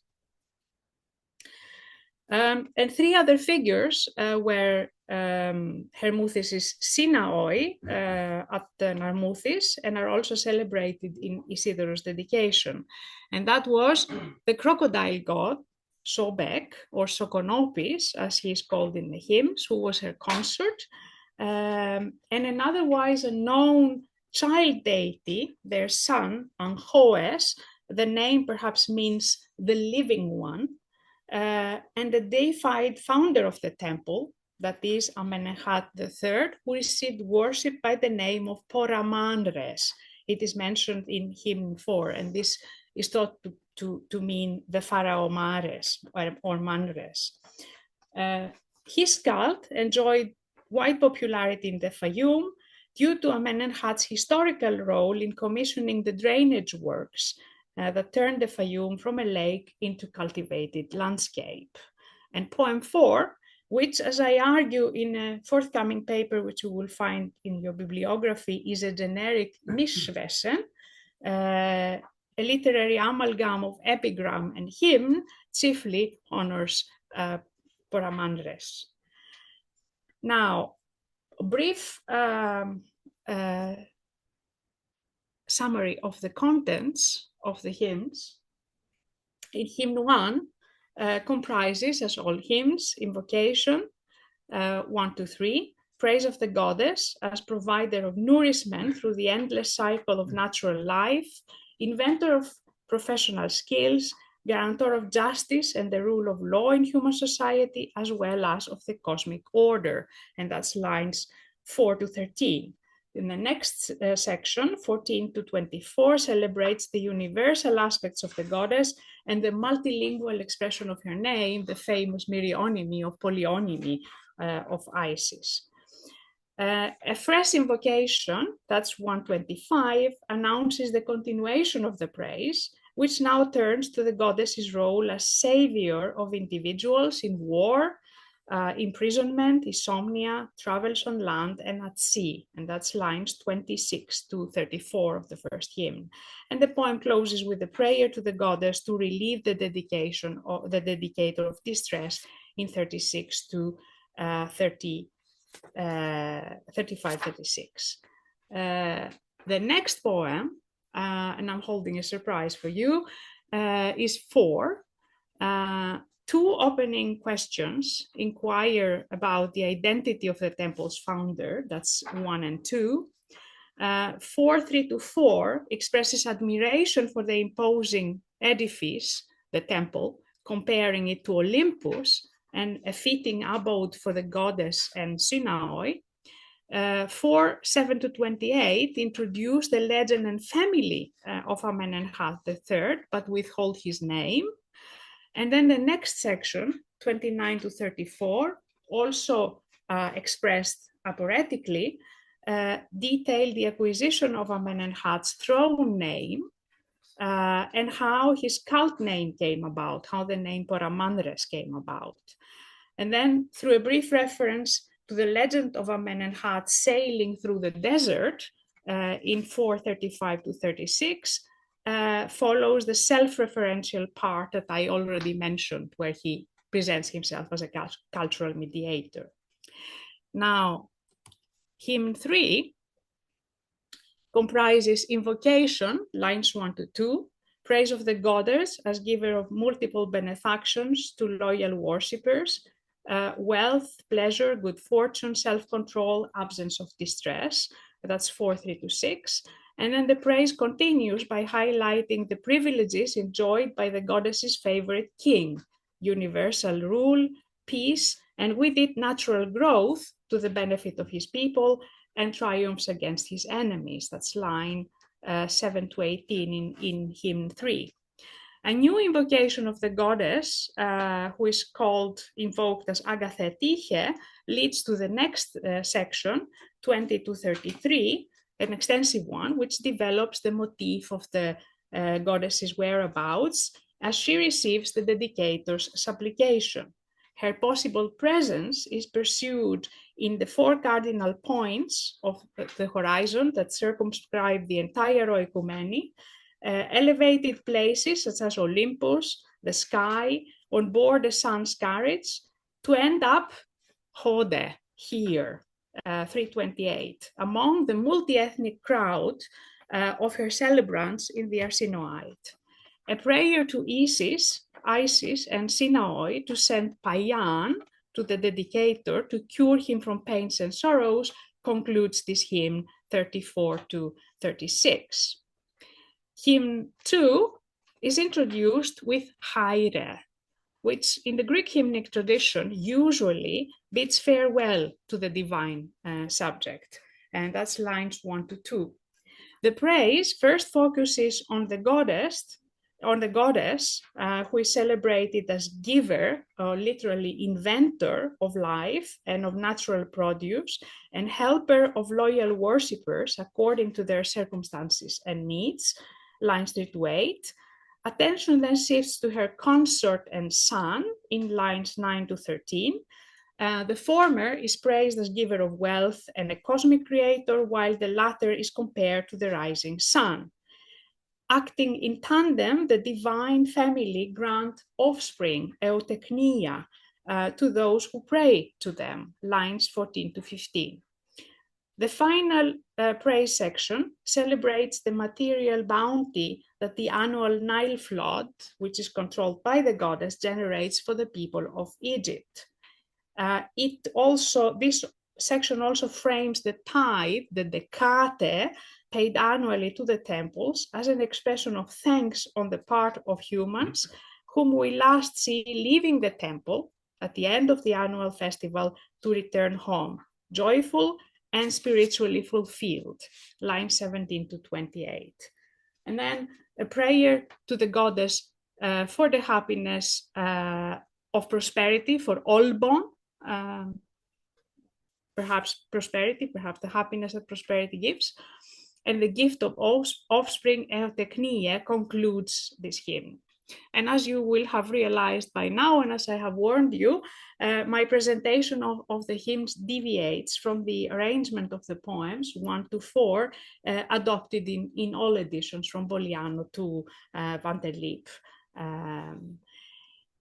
And 3 other figures were Narmouthis' Sinaoi at Narmouthis, and are also celebrated in Isidorus' dedication. And that was the crocodile god, Sobek, or Sokonopis, as he is called in the hymns, who was her consort, and an otherwise unknown child deity, their son, Anchoes. The name perhaps means the living one, and the deified founder of the temple, that is Amenemhat III, who received worship by the name of Poramandres. It is mentioned in hymn 4, and this is thought to mean the Pharaoh Mares or Mandres. His cult enjoyed wide popularity in the Fayum due to Amenemhat's historical role in commissioning the drainage works that turned the Fayum from a lake into cultivated landscape. And poem 4, which, as I argue in a forthcoming paper, which you will find in your bibliography, is a generic Mischwesen, a literary amalgam of epigram and hymn, chiefly honors Poramandres. Now, a brief summary of the contents of the hymns. In hymn 1 comprises, as all hymns, invocation, 1, 2, 3, praise of the goddess as provider of nourishment through the endless cycle of natural life, inventor of professional skills, guarantor of justice and the rule of law in human society, as well as of the cosmic order. And that's lines 4 to 13. In the next section, 14 to 24, celebrates the universal aspects of the goddess and the multilingual expression of her name, the famous myrionymy or polyonymy of Isis. A fresh invocation, that's 125, announces the continuation of the praise, which now turns to the goddess's role as savior of individuals in war, imprisonment, insomnia, travels on land and at sea. And that's lines 26 to 34 of the first hymn. And the poem closes with a prayer to the goddess to relieve the dedication of the dedicator of distress in 36 to 35, 36. The next poem, and I'm holding a surprise for you, is 4. 2 opening questions inquire about the identity of the temple's founder, that's 1 and 2. 4, 3 to 4 expresses admiration for the imposing edifice, the temple, comparing it to Olympus, and a fitting abode for the goddess and Sinaoi. 4, 7 to 28 introduce the legend and family of Amenemhat III, but withhold his name. And then the next section, 29 to 34, also expressed aporetically, detail the acquisition of Amenemhat's throne name and how his cult name came about, how the name Poramandres came about. And then through a brief reference to the legend of Amenemhat sailing through the desert in 435 to 36, follows the self-referential part that I already mentioned, where he presents himself as a cultural mediator. Now, hymn 3 comprises invocation, lines 1 to 2, praise of the goddess as giver of multiple benefactions to loyal worshippers, wealth, pleasure, good fortune, self-control, absence of distress. That's 4:3 to 6. And then the praise continues by highlighting the privileges enjoyed by the goddess's favorite king, universal rule, peace, and with it natural growth to the benefit of his people, and triumphs against his enemies. That's line 7 to 18 in hymn 3. A new invocation of the goddess, who is invoked as Agathetiche, leads to the next section, 20 to 33, an extensive one, which develops the motif of the goddess's whereabouts as she receives the dedicator's supplication. Her possible presence is pursued in the 4 cardinal points of the horizon that circumscribe the entire oikoumene, elevated places such as Olympus, the sky, on board the sun's carriage, to end up Hode, here, 328, among the multi-ethnic crowd of her celebrants in the Arsinoite. A prayer to Isis and Sinaoi to send Payan to the dedicator to cure him from pains and sorrows concludes this hymn 34 to 36. Hymn 2 is introduced with Haire, which in the Greek hymnic tradition usually bids farewell to the divine subject, and that's lines 1 to 2. The praise first focuses on the goddess, who is celebrated as giver, or literally inventor of life and of natural produce, and helper of loyal worshippers according to their circumstances and needs, lines 3 to 8. Attention then shifts to her consort and son in lines 9 to 13. The former is praised as giver of wealth and a cosmic creator, while the latter is compared to the rising sun. Acting in tandem, the divine family grant offspring, euteknia, to those who pray to them, lines 14 to 15. The final praise section celebrates the material bounty that the annual Nile flood, which is controlled by the goddess, generates for the people of Egypt. This section also frames the tithe, the dekate, paid annually to the temples as an expression of thanks on the part of humans, whom we last see leaving the temple at the end of the annual festival to return home, joyful and spiritually fulfilled, lines 17 to 28. And then a prayer to the goddess for the happiness of prosperity, for Olbon, perhaps prosperity, perhaps the happiness that prosperity gives. And the gift of offspring, euteknia, concludes this hymn. And as you will have realized by now, and as I have warned you, my presentation of the hymns deviates from the arrangement of the poems 1 to 4, adopted in all editions from Boliano to Van der Leep.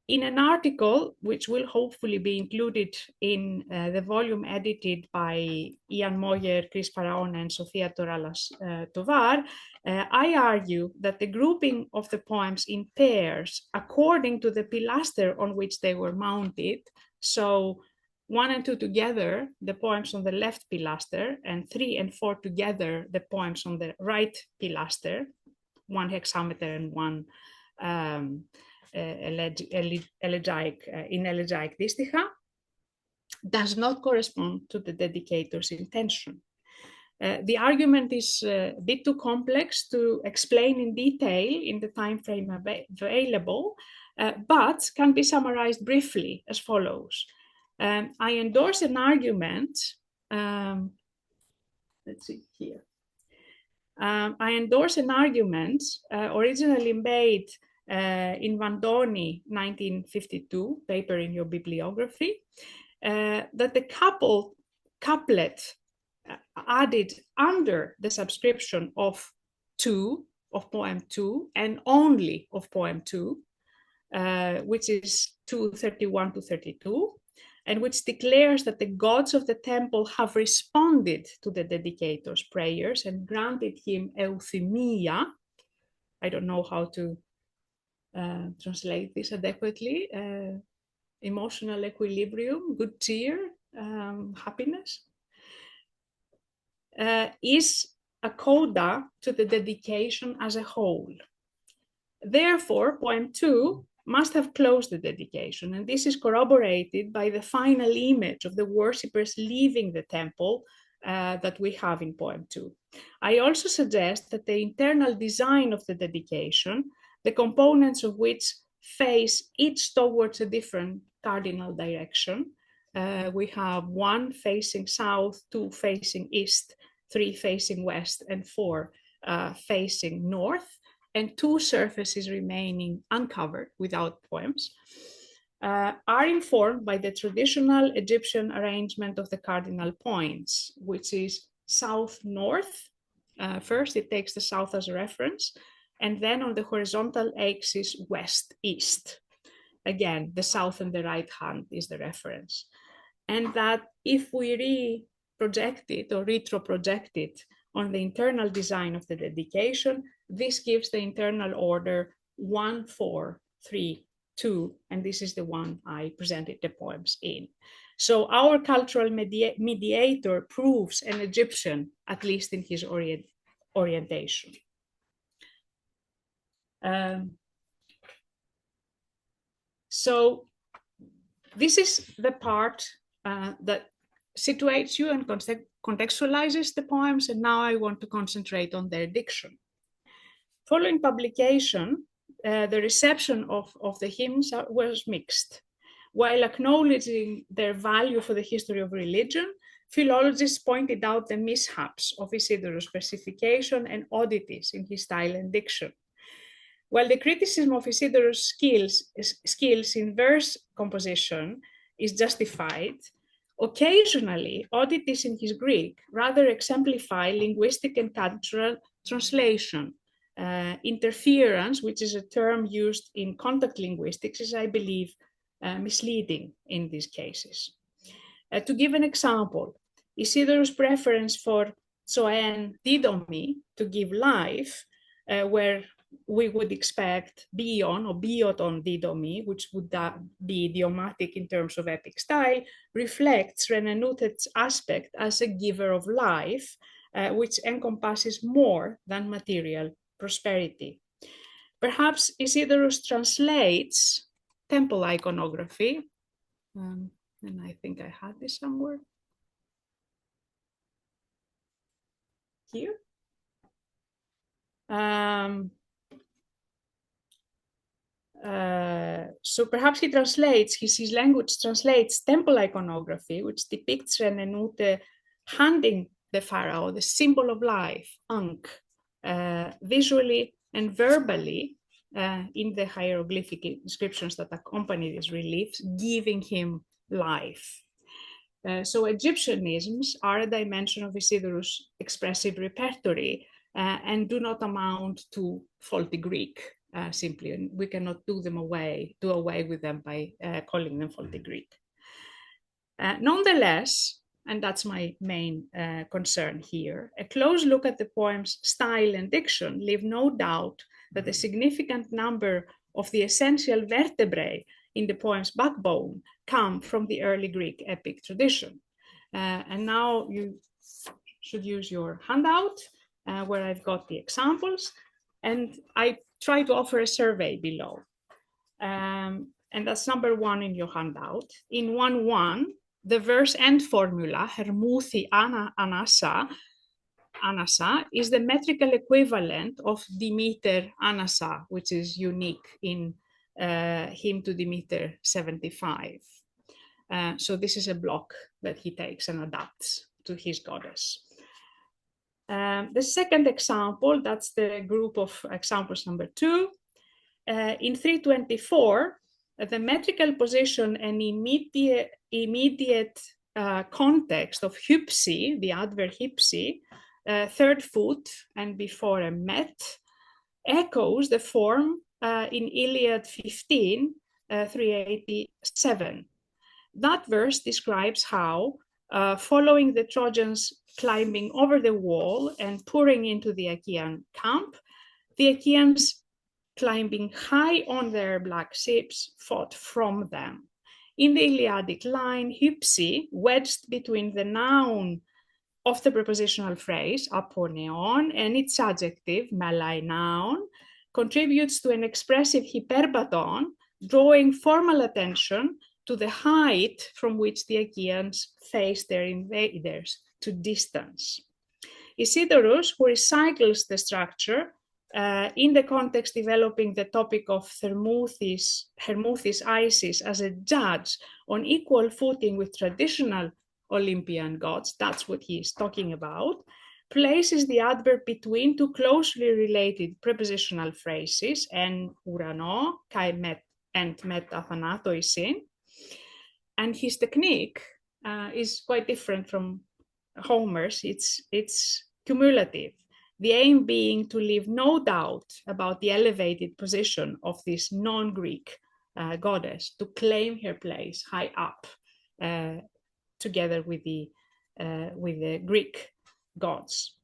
In an article, which will hopefully be included in the volume edited by Ian Moyer, Chris Faraon, and Sofia Toralas Tovar, I argue that the grouping of the poems in pairs according to the pilaster on which they were mounted, so 1 and 2 together, the poems on the left pilaster, and 3 and 4 together, the poems on the right pilaster, 1 hexameter and 1 elegiac disticha, does not correspond to the dedicator's intention. The argument is a bit too complex to explain in detail in the time frame available, but can be summarized briefly as follows. I endorse an argument, let's see here. I endorse an argument originally made in Vandoni, 1952, paper in your bibliography, that the couplet added under the subscription of 2 of poem 2 and only of poem 2, which is 2:31 to 32, and which declares that the gods of the temple have responded to the dedicator's prayers and granted him euthymia. I don't know how to translate this adequately. Emotional equilibrium, good cheer, happiness, is a coda to the dedication as a whole. Therefore, poem 2 must have closed the dedication, and this is corroborated by the final image of the worshippers leaving the temple that we have in poem 2. I also suggest that the internal design of the dedication, the components of which face each towards a different cardinal direction. We have 1 facing south, 2 facing east, 3 facing west, and 4 facing north, and 2 surfaces remaining uncovered without poems, are informed by the traditional Egyptian arrangement of the cardinal points, which is south-north. First, it takes the south as a reference, and then on the horizontal axis, west-east. Again, the south and the right hand is the reference. And that if we re-project it or retro-project it on the internal design of the dedication, this gives the internal order 1, 4, 3, 2, and this is the one I presented the poems in. So our cultural mediator proves an Egyptian, at least in his orientation. So this is the part that situates you and contextualizes the poems, and now I want to concentrate on their diction. Following publication, the reception of the hymns was mixed. While acknowledging their value for the history of religion, philologists pointed out the mishaps of Isidorus' versification and oddities in his style and diction. While the criticism of Isidorus' skills in verse composition is justified, occasionally oddities in his Greek rather exemplify linguistic and cultural translation. Interference, which is a term used in contact linguistics, is, I believe, misleading in these cases. To give an example, Isidorus' preference for zoen didomi, to give life, where we would expect bion or bioton didomi, which would be idiomatic in terms of epic style, reflects Renenuted's aspect as a giver of life, which encompasses more than material prosperity. Perhaps Isidorus translates temple iconography, and I think I had this somewhere. Here. So perhaps he translates, his language translates temple iconography, which depicts Renenute handing the pharaoh the symbol of life, Ankh, visually and verbally in the hieroglyphic inscriptions that accompany these reliefs, giving him life. So Egyptianisms are a dimension of Isidorus' expressive repertory and do not amount to faulty Greek. Simply, and we cannot do away with them by calling them faulty Greek. Nonetheless, and that's my main concern here, a close look at the poem's style and diction leave no doubt that a significant number of the essential vertebrae in the poem's backbone come from the early Greek epic tradition. And now you should use your handout where I've got the examples, and I try to offer a survey below. And that's number 1 in your handout. In 1.1, the verse end formula, Hermouthi Anasa, is the metrical equivalent of Demeter Anasa, which is unique in hymn to Demeter 75. So this is a block that he takes and adapts to his goddess. The second example, that's the group of examples number 2. In 324, the metrical position and immediate context of hypsi, the adverb hypsi, third foot and before a met, echoes the form in Iliad 15, 387. That verse describes how, following the Trojans climbing over the wall and pouring into the Achaean camp, the Achaeans, climbing high on their black ships, fought from them. In the Iliadic line, hypsi, wedged between the noun of the prepositional phrase, aponeon, and its adjective, melai noun, contributes to an expressive hyperbaton, drawing formal attention to the height from which the Achaeans faced their invaders, to distance. Isidorus, who recycles the structure in the context developing the topic of Hermouthis Isis as a judge on equal footing with traditional Olympian gods, that's what he is talking about, places the adverb between two closely related prepositional phrases, en urano, kai met, and meta thanatoisin. And his technique is quite different from Homer's. It's cumulative. The aim being to leave no doubt about the elevated position of this non-Greek goddess, to claim her place high up together with the Greek gods.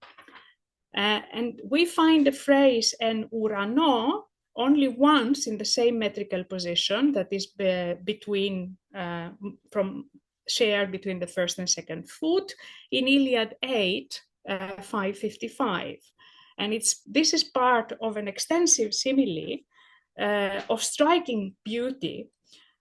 And we find the phrase en urano only once in the same metrical position, that is shared between the first and second foot, in Iliad 8, 555. And this is part of an extensive simile of striking beauty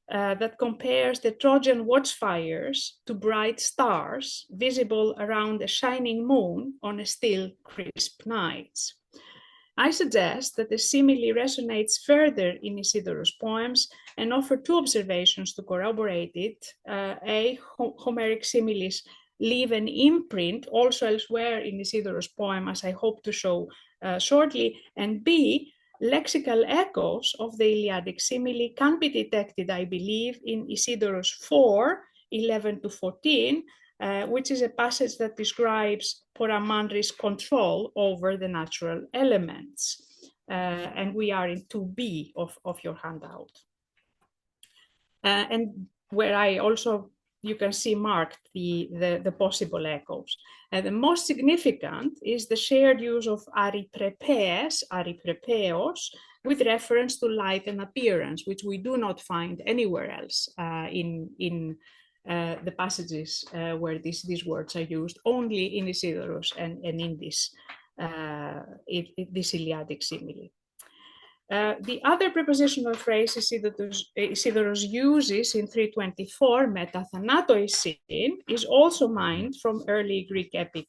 that compares the Trojan watchfires to bright stars visible around a shining moon on a still, crisp night. I suggest that the simile resonates further in Isidorus' poems and offer two observations to corroborate it. A, Homeric similes leave an imprint also elsewhere in Isidorus' poem, as I hope to show shortly, and B, lexical echoes of the Iliadic simile can be detected, I believe, in Isidorus 4, 11 to 14, which is a passage that describes Poramandri's control over the natural elements. And we are in 2b of your handout. And where I also, you can see marked the possible echoes. And the most significant is the shared use of ariprepes, ariprepeos, with reference to light and appearance, which we do not find anywhere else in the passages where these words are used, only in Isidorus and in this Iliadic simile. The other prepositional phrase Isidorus uses in 324, meta thanatoisin, is also mined from early Greek epic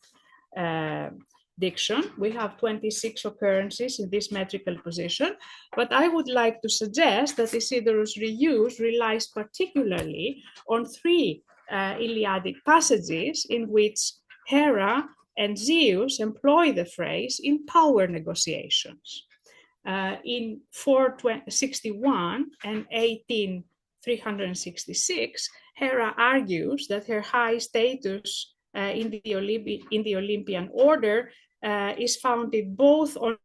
diction. We have 26 occurrences in this metrical position, but I would like to suggest that Isidorus' reuse relies particularly on three Iliadic passages in which Hera and Zeus employ the phrase in power negotiations. In 461 and 366, Hera argues that her high status in the Olympian order is founded both on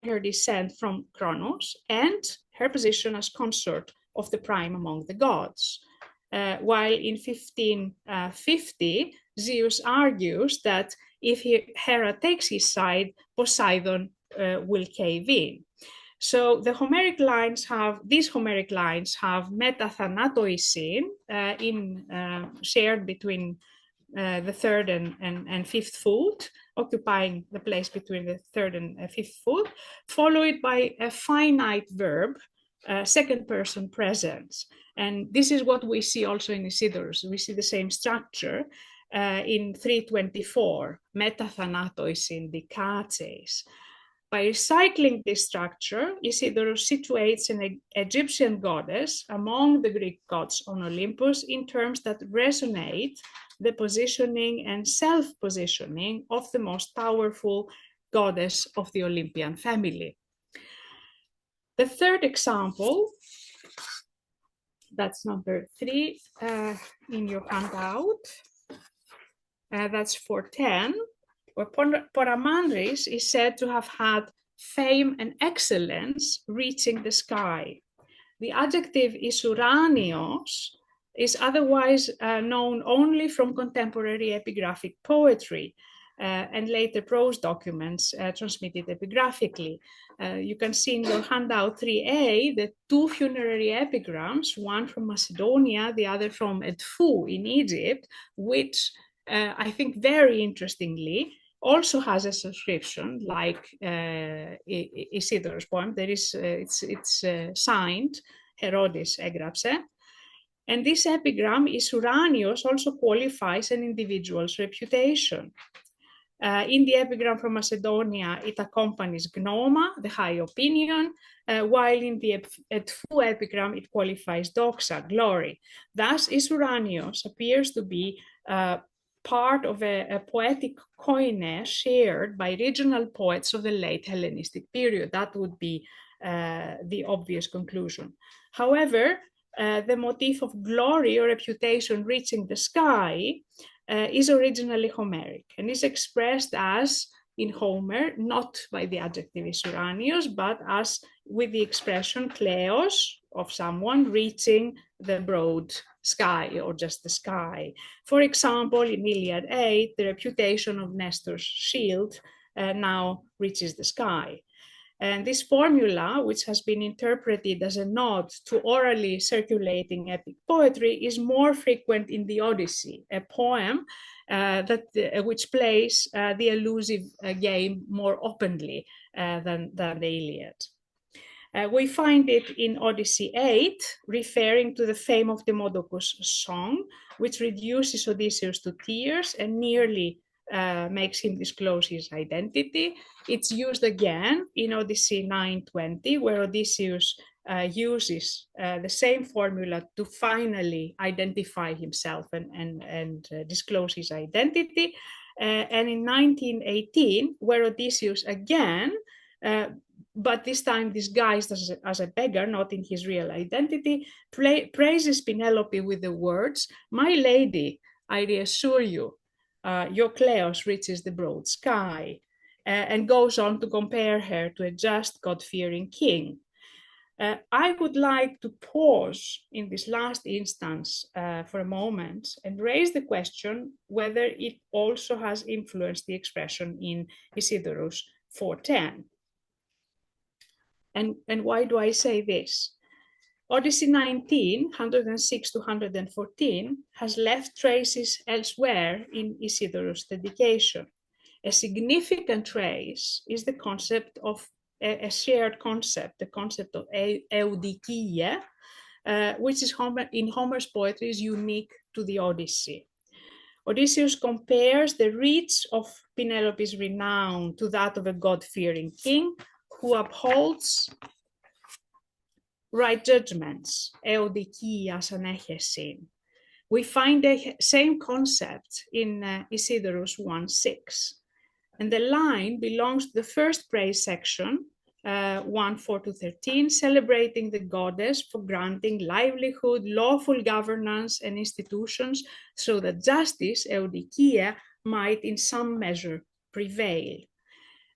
her descent from Kronos and her position as consort of the prime among the gods. While in 1550, Zeus argues that if Hera takes his side, Poseidon will cave in. So these Homeric lines have meta thanatoisin shared between the third and fifth foot, occupying the place between the third and fifth foot, followed by a finite verb, second person presence. And this is what we see also in Isidorus. We see the same structure in 324, meta thanatoisin dikates. By recycling this structure, Isidorus situates an Egyptian goddess among the Greek gods on Olympus in terms that resonate the positioning and self-positioning of the most powerful goddess of the Olympian family. The third example, that's number 3 in your handout, that's 410, where Poramandris is said to have had fame and excellence reaching the sky. The adjective Isuranios is otherwise known only from contemporary epigraphic poetry and later prose documents transmitted epigraphically. You can see in your handout 3a the two funerary epigrams, one from Macedonia, the other from Edfu in Egypt, which I think very interestingly also has a subscription like Isidorus' poem. There is, it's signed, Herodis έγραψε. And this epigram, Isuranios, also qualifies an individual's reputation. In the epigram from Macedonia, it accompanies gnoma, the high opinion, while in the Edfu epigram, it qualifies doxa, glory. Thus, Isuranios appears to be part of a poetic koine shared by regional poets of the late Hellenistic period. That would be the obvious conclusion. However, the motif of glory or reputation reaching the sky is originally Homeric and is expressed as in Homer, not by the adjective Isuranios, but as with the expression kleos, of someone reaching the broad sky or just the sky. For example, in Iliad 8, the reputation of Nestor's shield now reaches the sky. And this formula, which has been interpreted as a nod to orally circulating epic poetry, is more frequent in the Odyssey, a poem which plays the elusive game more openly than the Iliad. We find it in Odyssey 8, referring to the fame of Demodocus' song, which reduces Odysseus to tears and nearly makes him disclose his identity. It's used again in Odyssey 9:20, where Odysseus uses the same formula to finally identify himself and disclose his identity. And in 19:18, where Odysseus again, but this time disguised as a beggar, not in his real identity, praises Penelope with the words, "My lady, I reassure you, your Kleos reaches the broad sky," and goes on to compare her to a just, God-fearing king. I would like to pause in this last instance for a moment and raise the question whether it also has influenced the expression in Isidorus 4:10. And why do I say this? Odyssey 19, 106 to 114, has left traces elsewhere in Isidorus' dedication. A significant trace is the concept of a shared concept, the concept of eudikia, which is in Homer's poetry is unique to the Odyssey. Odysseus compares the reach of Penelope's renown to that of a God-fearing king who upholds right judgments, eudikias anέχεσιν. We find the same concept in Isidorus 1:6. And the line belongs to the first praise section, 1:4 to 13, celebrating the goddess for granting livelihood, lawful governance, and institutions so that justice, eudikia, might in some measure prevail.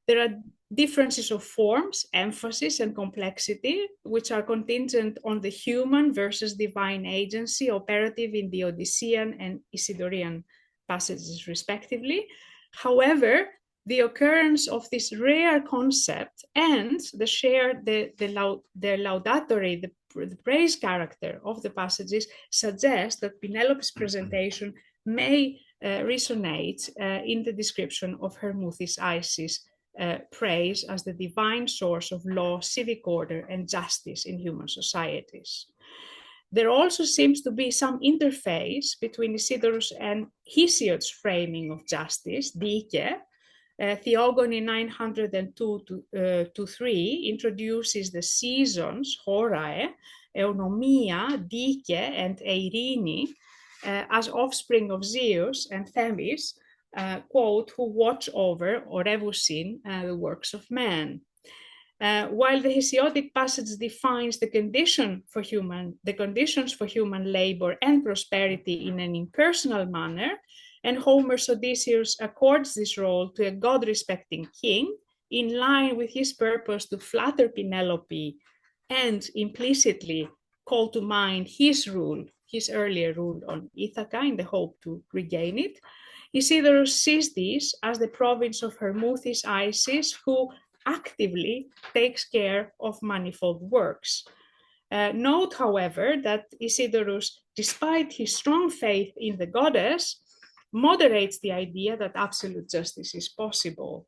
There are differences of forms, emphasis, and complexity, which are contingent on the human versus divine agency operative in the Odyssean and Isidorian passages, respectively. However, the occurrence of this rare concept and the laudatory, the praise character of the passages suggests that Penelope's presentation may resonate in the description of Narmouthis Isis' praise as the divine source of law, civic order, and justice in human societies. There also seems to be some interface between Isidorus and Hesiod's framing of justice, dike. Theogony 902-3 introduces the seasons, horae, eunomia, dike, and eirini, as offspring of Zeus and Themis, quote, who watch over, or evusin, the works of man. While the Hesiodic passage defines the conditions for human labor and prosperity in an impersonal manner, and Homer's Odysseus accords this role to a God-respecting king, in line with his purpose to flatter Penelope and implicitly call to mind his earlier rule on Ithaca in the hope to regain it, Isidorus sees this as the province of Narmouthis Isis, who actively takes care of manifold works. Note, however, that Isidorus, despite his strong faith in the goddess, moderates the idea that absolute justice is possible.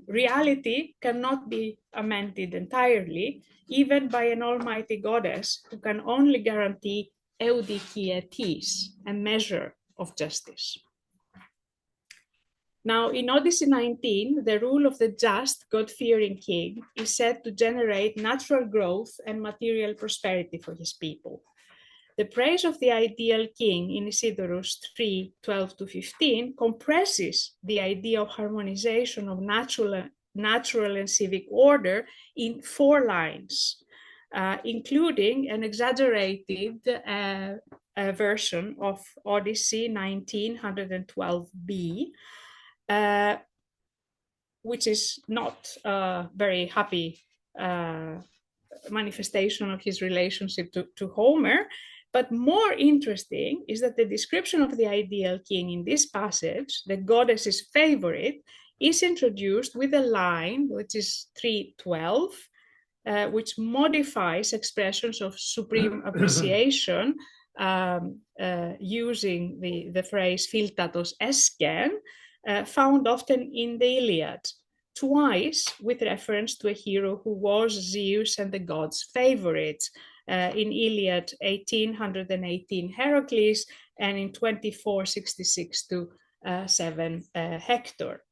Reality cannot be amended entirely, even by an almighty goddess who can only guarantee eudicietis, a measure of justice. Now, in Odyssey 19, the rule of the just, God-fearing king is said to generate natural growth and material prosperity for his people. The praise of the ideal king in Isidorus 3:12-15 compresses the idea of harmonization of natural and civic order in 4 lines, including an exaggerated version of Odyssey 19:112b, which is not a very happy manifestation of his relationship to Homer. But more interesting is that the description of the ideal king in this passage, the goddess's favorite, is introduced with a line, which is 3:12, which modifies expressions of supreme appreciation using the phrase philtatos esken, found often in the Iliad, twice with reference to a hero who was Zeus and the gods' favorite, in Iliad 1818 Heracles, and in 2466-7 Hector,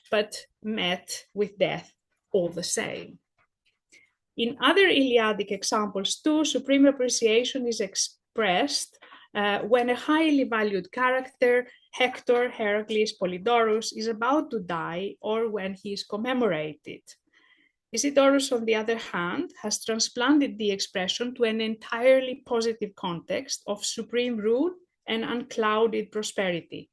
but met with death all the same. In other Iliadic examples too, supreme appreciation is expressed when a highly valued character, Hector, Heracles, Polydorus, is about to die or when he is commemorated. Isidorus, on the other hand, has transplanted the expression to an entirely positive context of supreme rule and unclouded prosperity.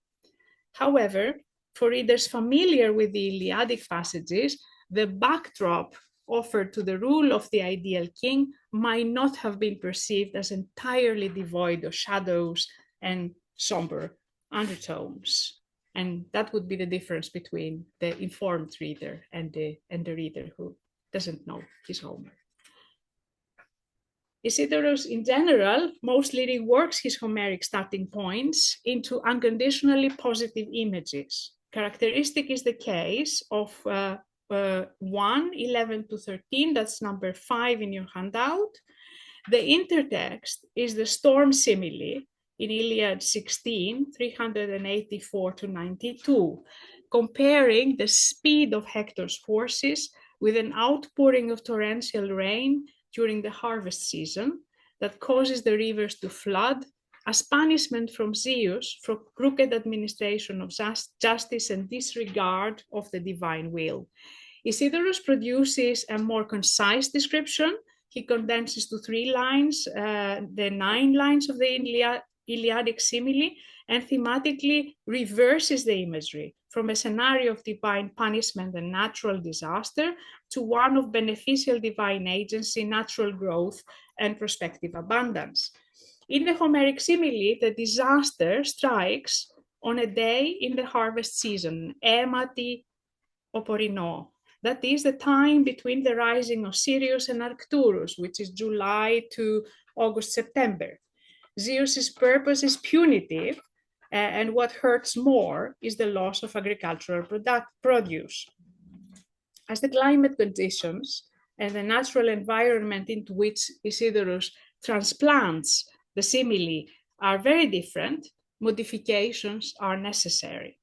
However, for readers familiar with the Iliadic passages, the backdrop offered to the rule of the ideal king might not have been perceived as entirely devoid of shadows and somber undertones. And that would be the difference between the informed reader and the reader who doesn't know his Homer. Isidorus, in general, mostly reworks his Homeric starting points into unconditionally positive images. Characteristic is the case of 1:11-13, that's number 5 in your handout. The intertext is the storm simile in Iliad 16, 384-92, comparing the speed of Hector's forces with an outpouring of torrential rain during the harvest season that causes the rivers to flood as punishment from Zeus for crooked administration of justice and disregard of the divine will. Isidorus produces a more concise description. He condenses to 3 lines the 9 lines of the Iliadic simile and thematically reverses the imagery from a scenario of divine punishment and natural disaster to one of beneficial divine agency, natural growth, and prospective abundance. In the Homeric simile, the disaster strikes on a day in the harvest season, Emati Oporino. That is the time between the rising of Sirius and Arcturus, which is July to August, September. Zeus's purpose is punitive, and what hurts more is the loss of agricultural produce. As the climate conditions and the natural environment into which Isidorus transplants the simile are very different, modifications are necessary.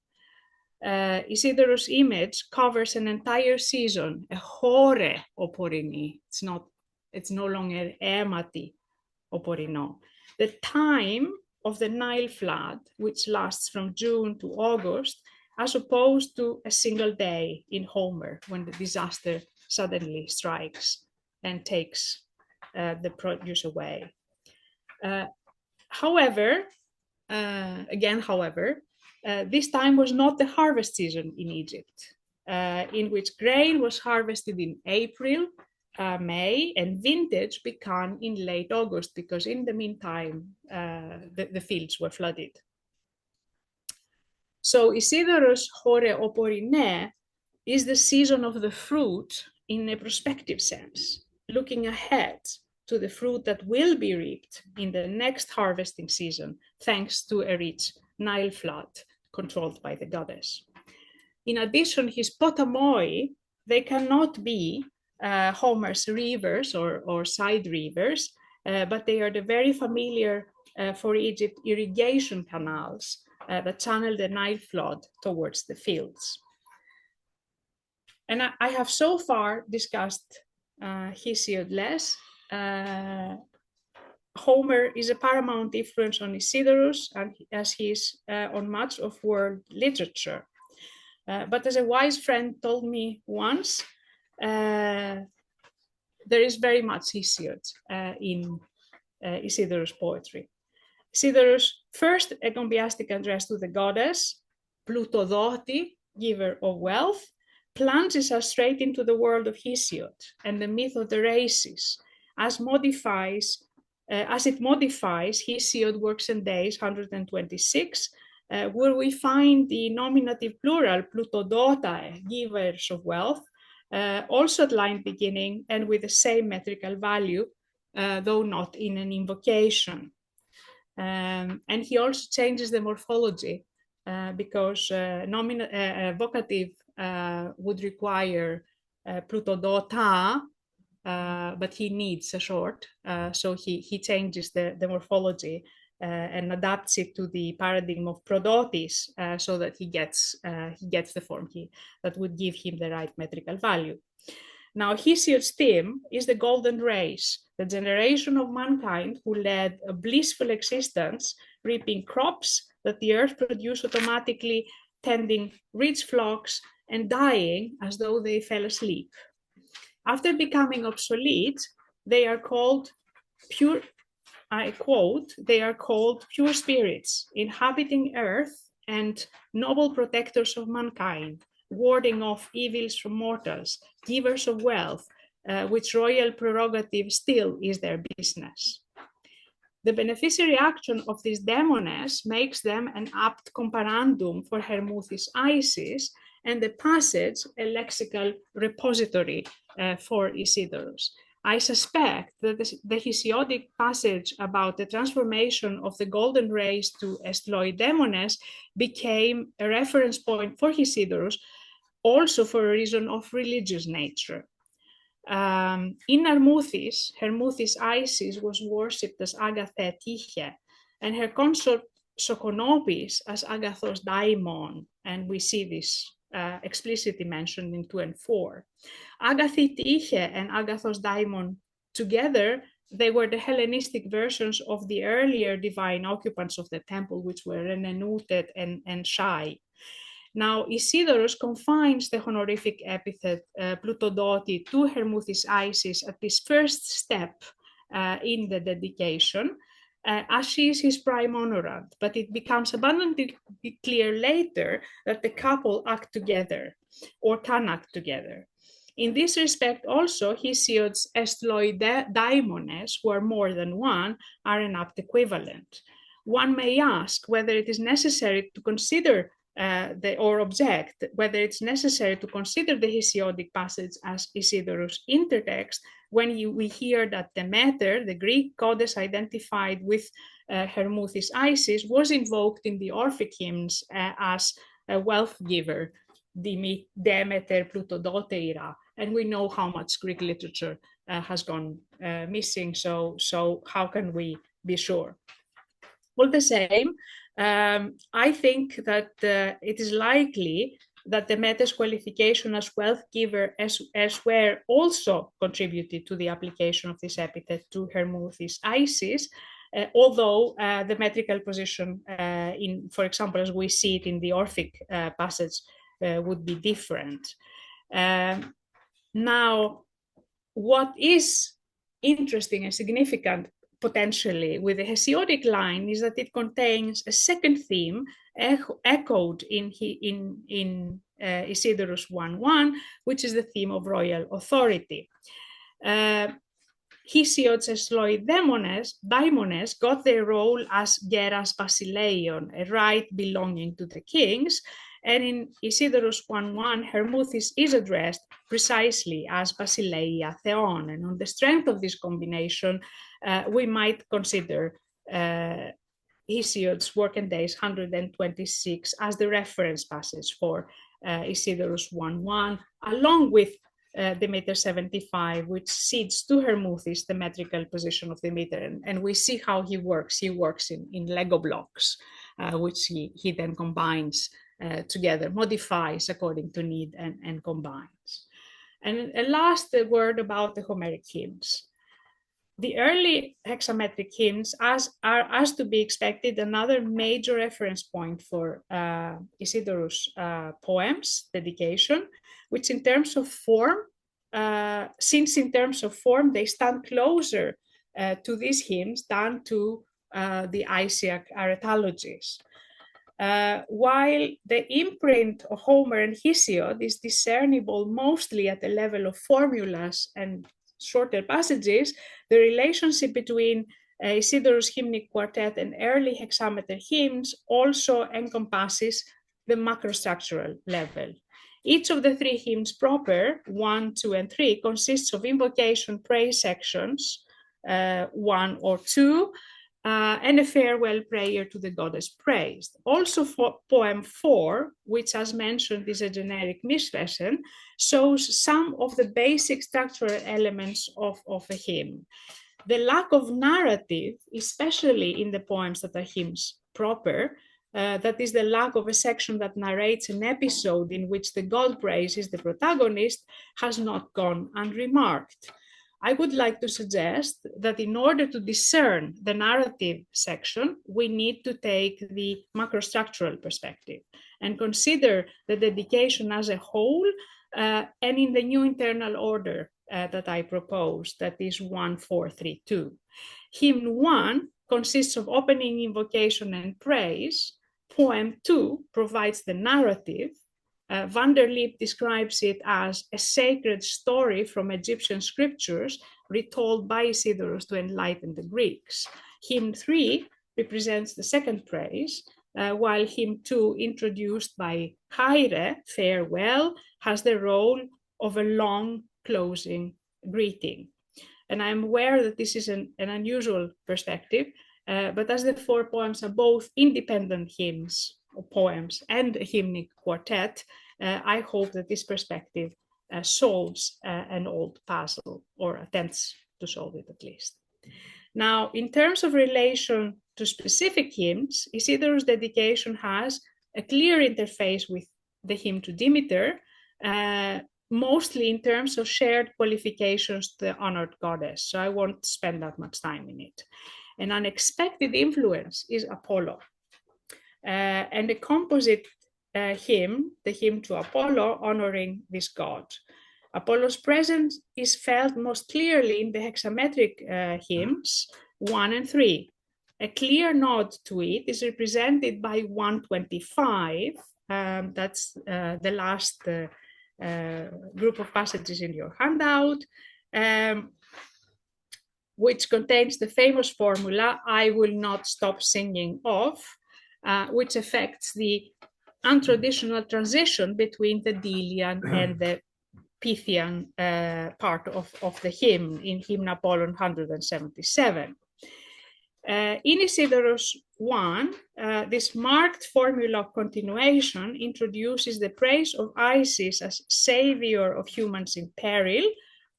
Isidorus' image covers an entire season, a hore oporini. It's no longer emati oporino. The time of the Nile flood, which lasts from June to August, as opposed to a single day in Homer when the disaster suddenly strikes and takes the produce away. However, this time was not the harvest season in Egypt. in which grain was harvested in April, May, and vintage began in late August, because in the meantime, the fields were flooded. So Isidorus Hore Oporine is the season of the fruit in a prospective sense, looking ahead to the fruit that will be reaped in the next harvesting season, thanks to a rich Nile flood controlled by the goddess. In addition, his potamoi, they cannot be Homer's rivers or side rivers, but they are the very familiar for Egypt irrigation canals that channel the Nile flood towards the fields. And I have so far discussed Hesiod less. Homer is a paramount influence on Isidorus, and as he is on much of world literature. But as a wise friend told me once, there is very much Hesiod in Isidorus' poetry. Isidorus' first ecclesiastic address to the goddess, Plutodoti, giver of wealth, plunges us straight into the world of Hesiod and the myth of the races, as it modifies Hesiod Works and Days 126, where we find the nominative plural, Plutodotae, givers of wealth, also at line beginning and with the same metrical value, though not in an invocation. And he also changes the morphology because vocative would require Plutodota, but he needs a short, so he changes the morphology and adapts it to the paradigm of Prodotis, so that he gets the form that would give him the right metrical value. Now, Hesiod's theme is the golden race, the generation of mankind who led a blissful existence, reaping crops that the earth produced automatically, tending rich flocks, and dying as though they fell asleep. After becoming obsolete, they are called pure, I quote, they are called pure spirits, inhabiting earth and noble protectors of mankind, warding off evils from mortals, givers of wealth, which royal prerogative still is their business. The beneficiary action of this demoness makes them an apt comparandum for Narmouthis Isis, and the passage a lexical repository for Isidorus. I suspect that the Hesiodic passage about the transformation of the golden race to Estloidemones became a reference point for Isidorus, also for a reason of religious nature. In Narmouthis, Narmouthis Isis was worshipped as Agathe Tyche, and her consort Sokonopis as Agathos Daimon, and we see this explicitly mentioned in 2 and 4. Agathe Tyche and Agathos Daimon together, they were the Hellenistic versions of the earlier divine occupants of the temple, which were Renenouted and shy. Now, Isidorus confines the honorific epithet Plutodoti to Narmouthis Isis at this first step in the dedication, as she is his prime honorant, but it becomes abundantly clear later that the couple act together, or can act together. In this respect also, Hesiod's Estloideimones, who are more than one, are an apt equivalent. One may ask whether it is necessary to consider or object whether it's necessary to consider the Hesiodic passage as Isidorus' intertext when we hear that Demeter, the Greek goddess identified with Narmouthis Isis, was invoked in the Orphic hymns as a wealth giver, Demeter Plutodoteira, and we know how much Greek literature has gone missing, so how can we be sure? All the same, I think that it is likely that Demeter's qualification as wealth giver elsewhere also contributed to the application of this epithet to Narmouthis Isis, although the metrical position, for example, as we see it in the Orphic passage, would be different. Now, what is interesting and significant potentially with the Hesiodic line is that it contains a second theme echoed in Isidorus 1:1, which is the theme of royal authority. Hesiod's daimones got their role as geras basileion, a right belonging to the kings, and in Isidorus 1:1, Narmouthis is addressed precisely as basileia theon, and on the strength of this combination, we might consider Hesiod's Work and Days 126 as the reference passage for Isidorus 1:1, along with Demeter 75, which cedes to Narmouthis the metrical position of Demeter. And we see how he works. He works in Lego blocks, which he then combines together, modifies according to need, and combines. And a last word about the Homeric hymns. The early hexametric hymns are, as to be expected, another major reference point for Isidorus' poems, dedication, which in terms of form, since in terms of form they stand closer to these hymns than to the Isiac aretalogies. While the imprint of Homer and Hesiod is discernible mostly at the level of formulas and shorter passages, the relationship between Isidorus' hymnic quartet and early hexameter hymns also encompasses the macrostructural level. Each of the three hymns proper, 1, 2, and 3, consists of invocation praise sections, 1 or 2, and a farewell prayer to the goddess praised. Also for poem 4, which as mentioned is a generic mischwesen, shows some of the basic structural elements of a hymn. The lack of narrative, especially in the poems that are hymns proper, that is the lack of a section that narrates an episode in which the god praise is the protagonist, has not gone unremarked. I would like to suggest that in order to discern the narrative section, we need to take the macrostructural perspective and consider the dedication as a whole and in the new internal order that I propose, that is 1, 4, 3, 2. Hymn 1 consists of opening invocation and praise. Poem 2 provides the narrative. Van der Leep describes it as a sacred story from Egyptian scriptures retold by Isidorus to enlighten the Greeks. Hymn 3 represents the second praise, while hymn 2, introduced by Haire, farewell, has the role of a long closing greeting. And I'm aware that this is an unusual perspective, but as the four poems are both independent hymns or poems and a hymnic quartet, I hope that this perspective solves an old puzzle, or attempts to solve it at least. Now, in terms of relation to specific hymns, Isidorus' dedication has a clear interface with the hymn to Demeter, mostly in terms of shared qualifications to the honored goddess. So I won't spend that much time in it. An unexpected influence is Apollo. And a composite hymn, the hymn to Apollo, honoring this god. Apollo's presence is felt most clearly in the hexametric hymns 1 and 3. A clear nod to it is represented by 125. That's the last group of passages in your handout, which contains the famous formula, I will not stop singing of, which affects the untraditional transition between the Delian and the Pythian part of the hymn in Hymn Apollon 177. In Isidorus 1, this marked formula of continuation introduces the praise of Isis as savior of humans in peril,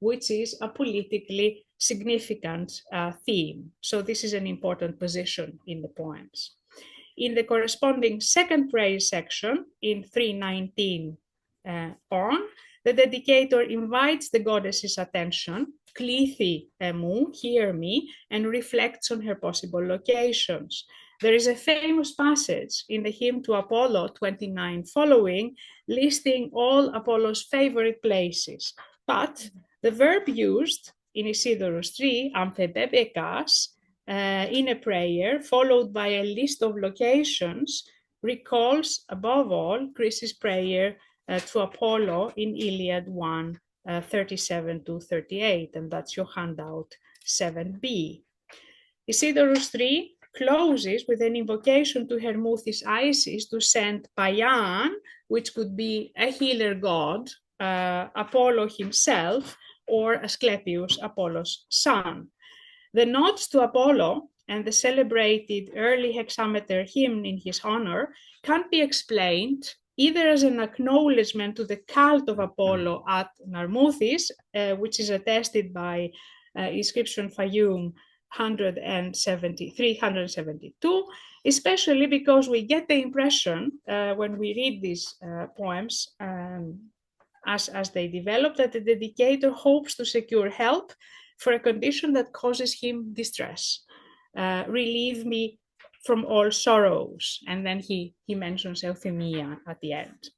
which is a politically significant theme. So this is an important position in the poems. In the corresponding second praise section, in 319 on, the dedicator invites the goddess's attention, Klethi emu, hear me, and reflects on her possible locations. There is a famous passage in the hymn to Apollo 29 following, listing all Apollo's favorite places. But the verb used in Isidorus 3, amphebebekas, in a prayer, followed by a list of locations, recalls above all Chris's prayer to Apollo in Iliad 1, 37 to 38, and that's your handout 7b. Isidorus 3 closes with an invocation to Narmouthis Isis to send Paian, which could be a healer god, Apollo himself, or Asclepius, Apollo's son. The nods to Apollo and the celebrated early hexameter hymn in his honor can be explained either as an acknowledgement to the cult of Apollo at Narmouthis, which is attested by inscription Fayum 372, especially because we get the impression when we read these poems as they develop that the dedicator hopes to secure help for a condition that causes him distress. Relieve me from all sorrows. And then he mentions euthymia at the end.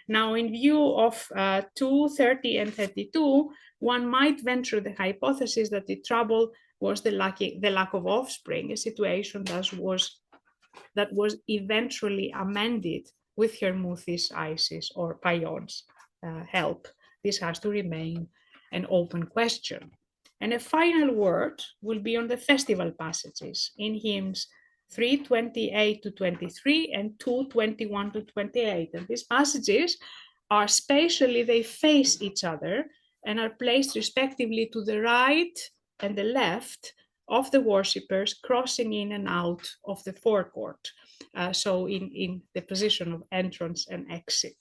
Now, in view of 2:30 and 32, one might venture the hypothesis that the trouble was the lack of offspring, a situation that was eventually amended with Narmouthis Isis or Paion's help. This has to remain an open question. And a final word will be on the festival passages in hymns 3:28 to 23 and 2:21 to 28. And these passages are spatially, they face each other and are placed respectively to the right and the left of the worshippers crossing in and out of the forecourt. So in the position of entrance and exit.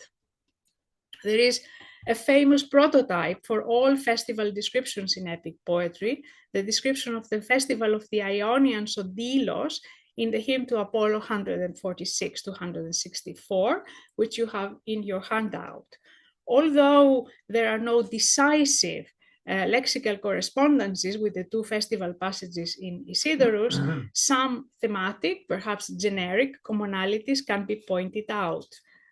There is a famous prototype for all festival descriptions in epic poetry, the description of the festival of the Ionians or Delos in the hymn to Apollo 146 to 164, which you have in your handout. Although there are no decisive lexical correspondences with the two festival passages in Isidorus, some thematic, perhaps generic commonalities can be pointed out.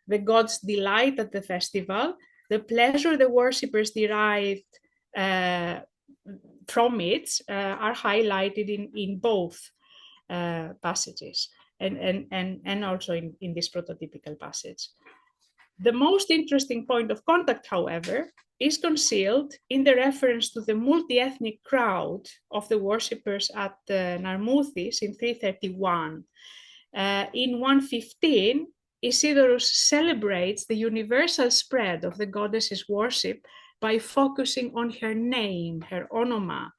The gods' delight at the festival, the pleasure the worshippers derived from it are highlighted in both passages and also in this prototypical passage. The most interesting point of contact, however, is concealed in the reference to the multi-ethnic crowd of the worshippers at Narmouthis in 331. In 115, Isidorus celebrates the universal spread of the goddess's worship by focusing on her name, her onoma,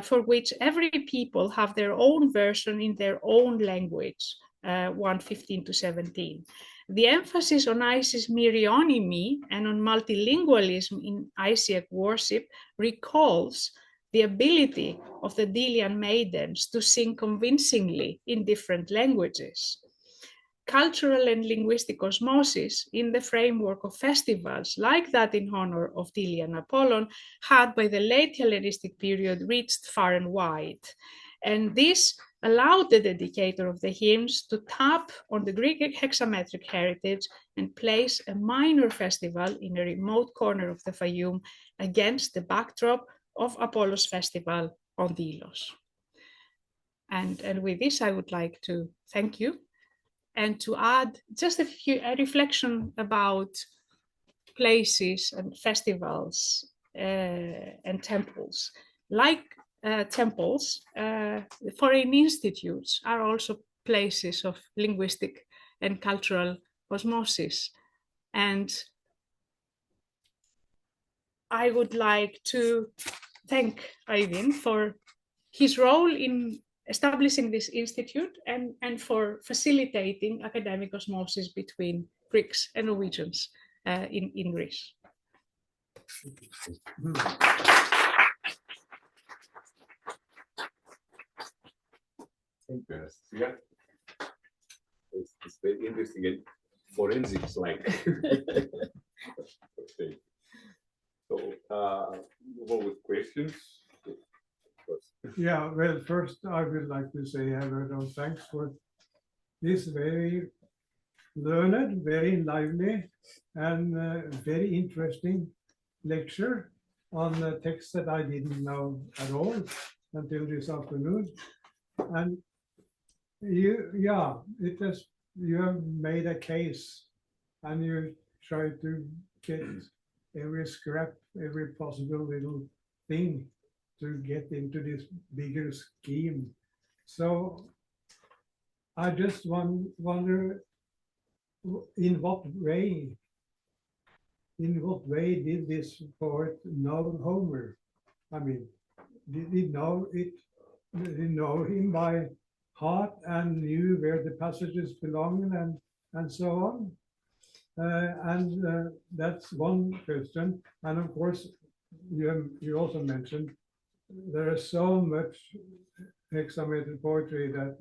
for which every people have their own version in their own language, 115 to 17. The emphasis on Isis myrionymy and on multilingualism in Isiac worship recalls the ability of the Delian maidens to sing convincingly in different languages. Cultural and linguistic osmosis in the framework of festivals like that in honor of Delian Apollon had by the late Hellenistic period reached far and wide. And this allowed the dedicator of the hymns to tap on the Greek hexametric heritage and place a minor festival in a remote corner of the Fayum against the backdrop of Apollo's festival on Delos. And with this, I would like to thank you and to add just a reflection about places and festivals and temples. Like temples, foreign institutes are also places of linguistic and cultural osmosis. And I would like to thank Øivind for his role in establishing this institute and for facilitating academic osmosis between Greeks and Norwegians in Greece. Thank you, Anastasia. It's very interesting and forensics like. Okay. So, what with questions? Yeah, well, first I would like to say a word of thanks for this very learned, very lively, and very interesting lecture on a text that I didn't know at all until this afternoon. And you have made a case, and you try to get every scrap, every possible little thing to get into this bigger scheme. So I just wonder in what way did this poet know Homer? I mean, did he know it? Did he know him by heart and knew where the passages belonged and so on? That's one question. And of course, you also mentioned there is so much hexameter poetry that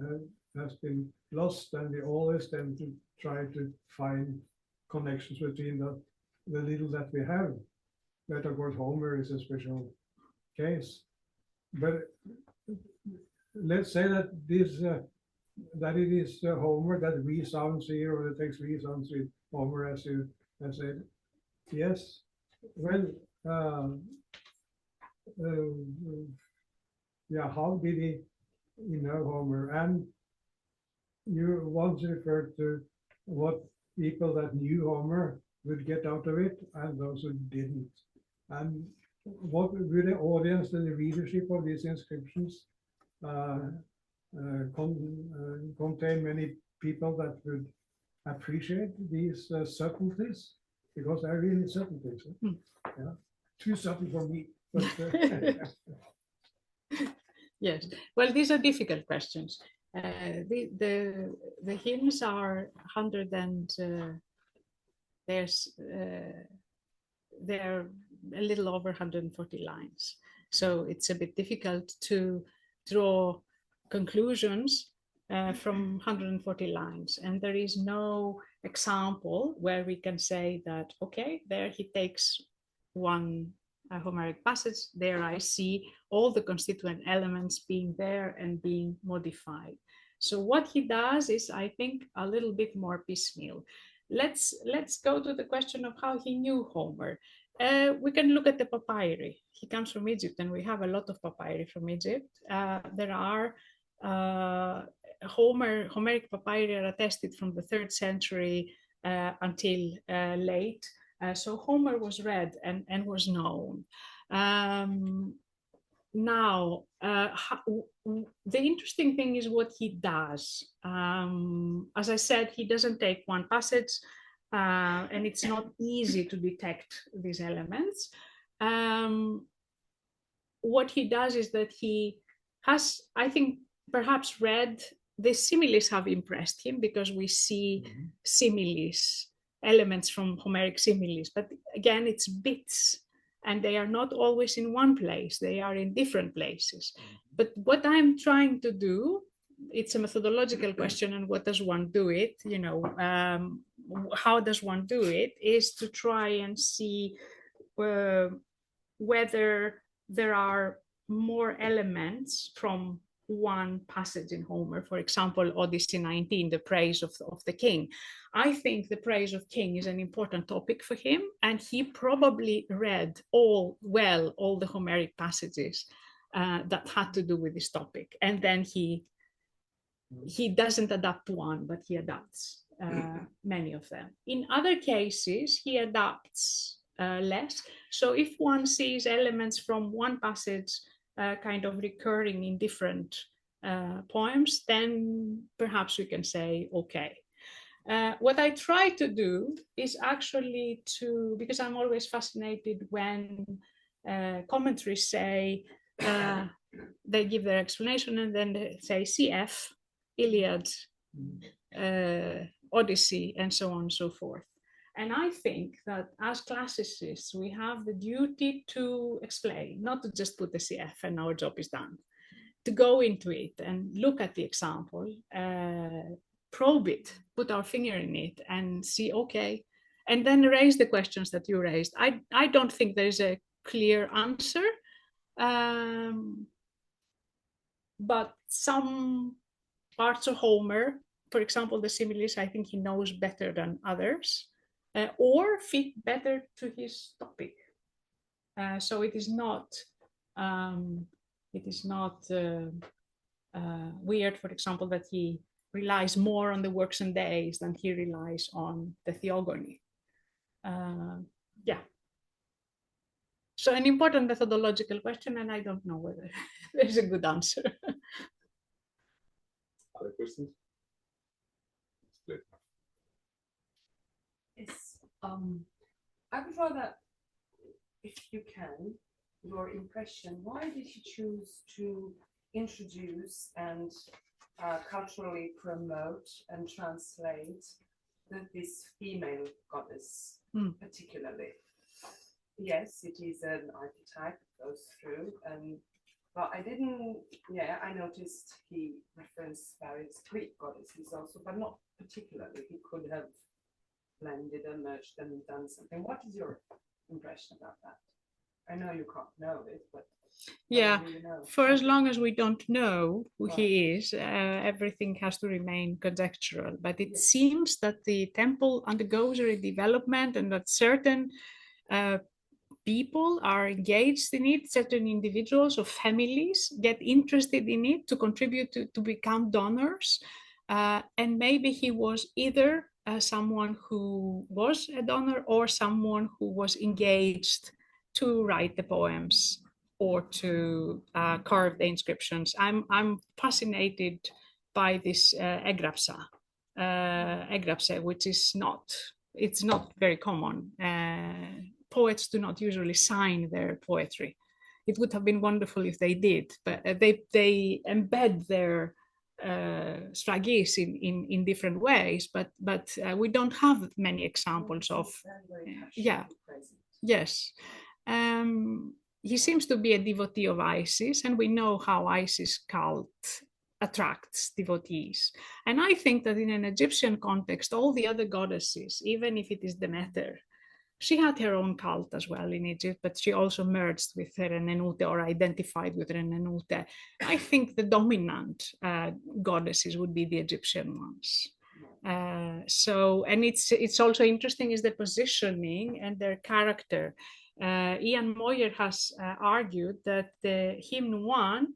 has been lost, and we always tend to try to find connections between the little that we have. But of course, Homer is a special case. But let's say that that it is Homer that resounds here, or the text resounds with Homer, as you have said. Yes. Well, yeah. How did he know Homer? And you once referred to what people that knew Homer would get out of it, and those who didn't. And what would the audience and the readership of these inscriptions contain many people that would appreciate these subtleties? Because they're really subtleties. Yeah. Too subtle for me. But, yes. Well, these are difficult questions. The hymns are 100 and they're a little over 140 lines. So it's a bit difficult to draw conclusions from 140 lines. And there is no example where we can say that, okay, there he takes one Homeric passage, there I see all the constituent elements being there and being modified. So what he does is, I think, a little bit more piecemeal. Let's go to the question of how he knew Homer. We can look at the papyri. He comes from Egypt, and we have a lot of papyri from Egypt. There are Homeric papyri are attested from the 3rd century until late. So Homer was read and was known. Now, the interesting thing is what he does. As I said, he doesn't take one passage, and it's not easy to detect these elements. What he does is that he has, I think, perhaps read, the similes have impressed him, because we see similes, elements from Homeric similes, but again, it's bits, and they are not always in one place, they are in different places. But what I'm trying to do, it's a methodological question, and what does one do it, how does one do it, is to try and see whether there are more elements from one passage in Homer. For example, Odyssey 19, the praise of the king. I think the praise of king is an important topic for him, and he probably read all the Homeric passages that had to do with this topic. And then he doesn't adapt one, but he adapts many of them. In other cases, he adapts less. So if one sees elements from one passage kind of recurring in different poems, then perhaps we can say, okay. What I try to do is actually because I'm always fascinated when commentaries say, they give their explanation and then they say CF, Iliad, Odyssey, and so on and so forth. And I think that as classicists, we have the duty to explain, not to just put the CF and our job is done, to go into it and look at the example, probe it, put our finger in it and see, okay, and then raise the questions that you raised. I don't think there is a clear answer, but some parts of Homer, for example, the similes, I think he knows better than others. Or fit better to his topic. So it is not weird, for example, that he relies more on the works and days than he relies on the theogony. Yeah. So an important methodological question, and I don't know whether there's a good answer. Other questions? Yes. I would rather, if you can, your impression, why did you choose to introduce and culturally promote and translate this female goddess, particularly? Yes, it is an archetype that goes through, but I didn't, I noticed he referenced various Greek goddesses also, but not particularly. He could have blended and merged them and done something. What is your impression about that? I know you can't know it, but yeah, you know? for as long as we don't know who he is, everything has to remain conjectural. But it seems that the temple undergoes a redevelopment and that certain people are engaged in it, certain individuals or families get interested in it to contribute to become donors. And maybe he was either someone who was a donor or someone who was engaged to write the poems or to carve the inscriptions. I'm fascinated by this egrapsa, which is it's not very common. Poets do not usually sign their poetry. It would have been wonderful if they did, but they embed their stragis in different ways, but we don't have many examples of yes. He seems to be a devotee of Isis, and we know how Isis cult attracts devotees. And I think that in an Egyptian context, all the other goddesses, even if it is Demeter, she had her own cult as well in Egypt, but she also merged with Renenute or identified with Renenute. I think the dominant goddesses would be the Egyptian ones. And it's also interesting is the positioning and their character. Ian Moyer has argued that the hymn 1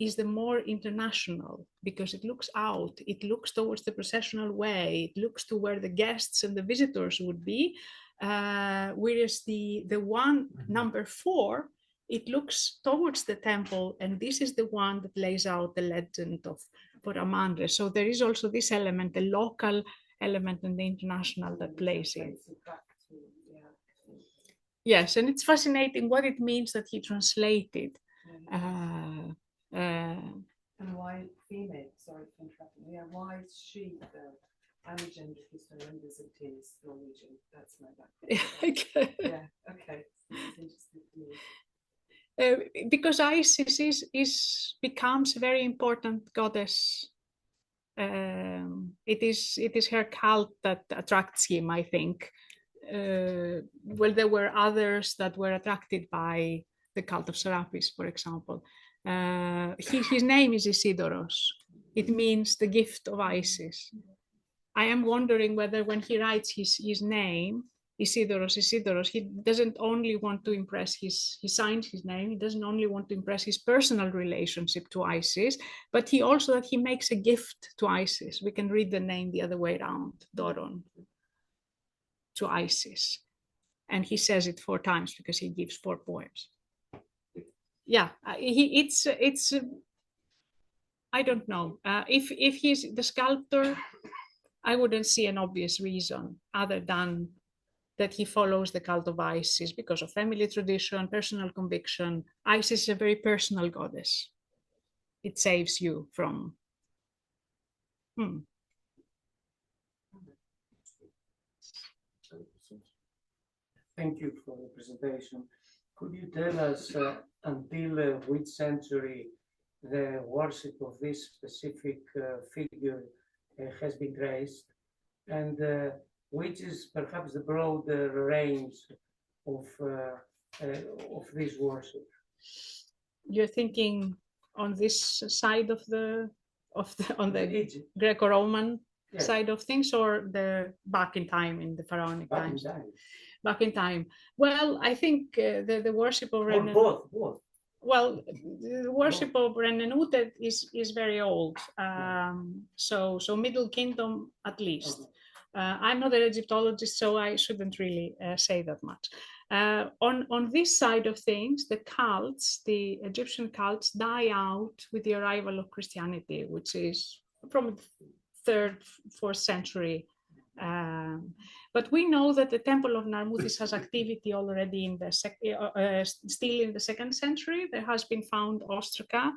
is the more international because it looks out, it looks towards the processional way, it looks to where the guests and the visitors would be. Whereas the one number 4, it looks towards the temple, and this is the one that lays out the legend of Poramandre. So there is also this element, the local element and the international that plays in. Yes, and it's fascinating what it means that he translated. And why female? Sorry for interrupting. Yeah, why is she the? I'm a gender historian, is Norwegian. That's my background. Okay. Yeah, okay. It's interesting to me. Because Isis becomes a very important goddess. It is her cult that attracts him, I think. Well, there were others that were attracted by the cult of Serapis, for example. His name is Isidorus. It means the gift of Isis. I am wondering whether when he writes his name, Isidorus, he doesn't only want to impress he signs his name, he doesn't only want to impress his personal relationship to Isis, but he also that he makes a gift to Isis. We can read the name the other way around, Doron, to Isis. And he says it 4 times because he gives 4 poems. Yeah, it's I don't know. If he's the sculptor, I wouldn't see an obvious reason other than that he follows the cult of Isis because of family tradition, personal conviction. Isis is a very personal goddess. It saves you from. Thank you for the presentation. Could you tell us until which century the worship of this specific figure has been traced, and which is perhaps the broader range of this worship? You're thinking on this side of the Greco-Roman side of things, or the back in time in the pharaonic times? Back in time. Well, I think the worship of both. Well, the worship of Renenute is very old. So Middle Kingdom at least. I'm not an Egyptologist, so I shouldn't really say that much. On this side of things, the cults, the Egyptian cults, die out with the arrival of Christianity, which is from the 3rd, 4th century. But we know that the Temple of Narmouthis has activity already in the still in the 2nd century. There has been found ostraca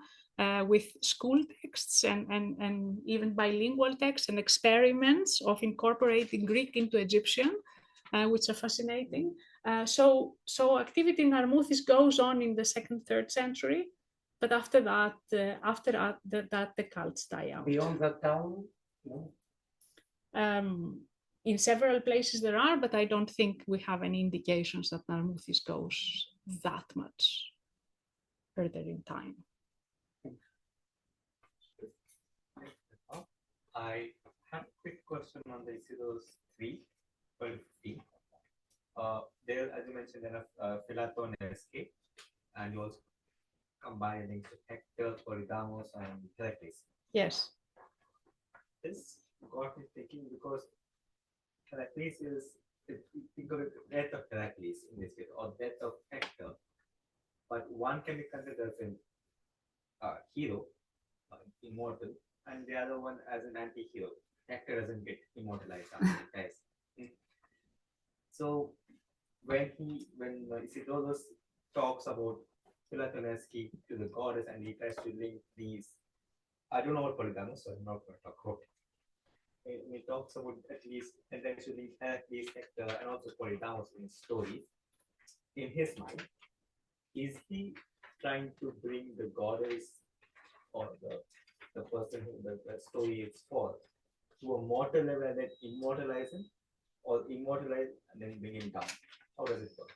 with school texts and even bilingual texts and experiments of incorporating Greek into Egyptian, which are fascinating. So activity in Narmouthis goes on in the 2nd, 3rd century, but after that, the cults die out. Beyond that town, no? In several places there are, but I don't think we have any indications that Narmouthis goes that much further in time. I have a quick question on the Isidorus 3, 1250. There, as you mentioned, there are Philaton and Escape, and you also combine links with Hector, Polydamos, and Heracles. Yes. This got me thinking because Heracles is, think of it, death of Heracles in this case, or death of Hector. But one can be considered as a hero, immortal, and the other one as an anti-hero. Hector doesn't get immortalized after he dies. So when Isidorus talks about Philatonski to the goddess and he tries to link these, I don't know what Polydamos, so I'm not going to talk about it. When he talks about at least, and then to link Heracles, Hector, and also Polydamos in stories, in his mind, is he trying to bring the goddess or the person who the story is for to a mortal level and then immortalize him, or immortalize and then bring him down? How does it work?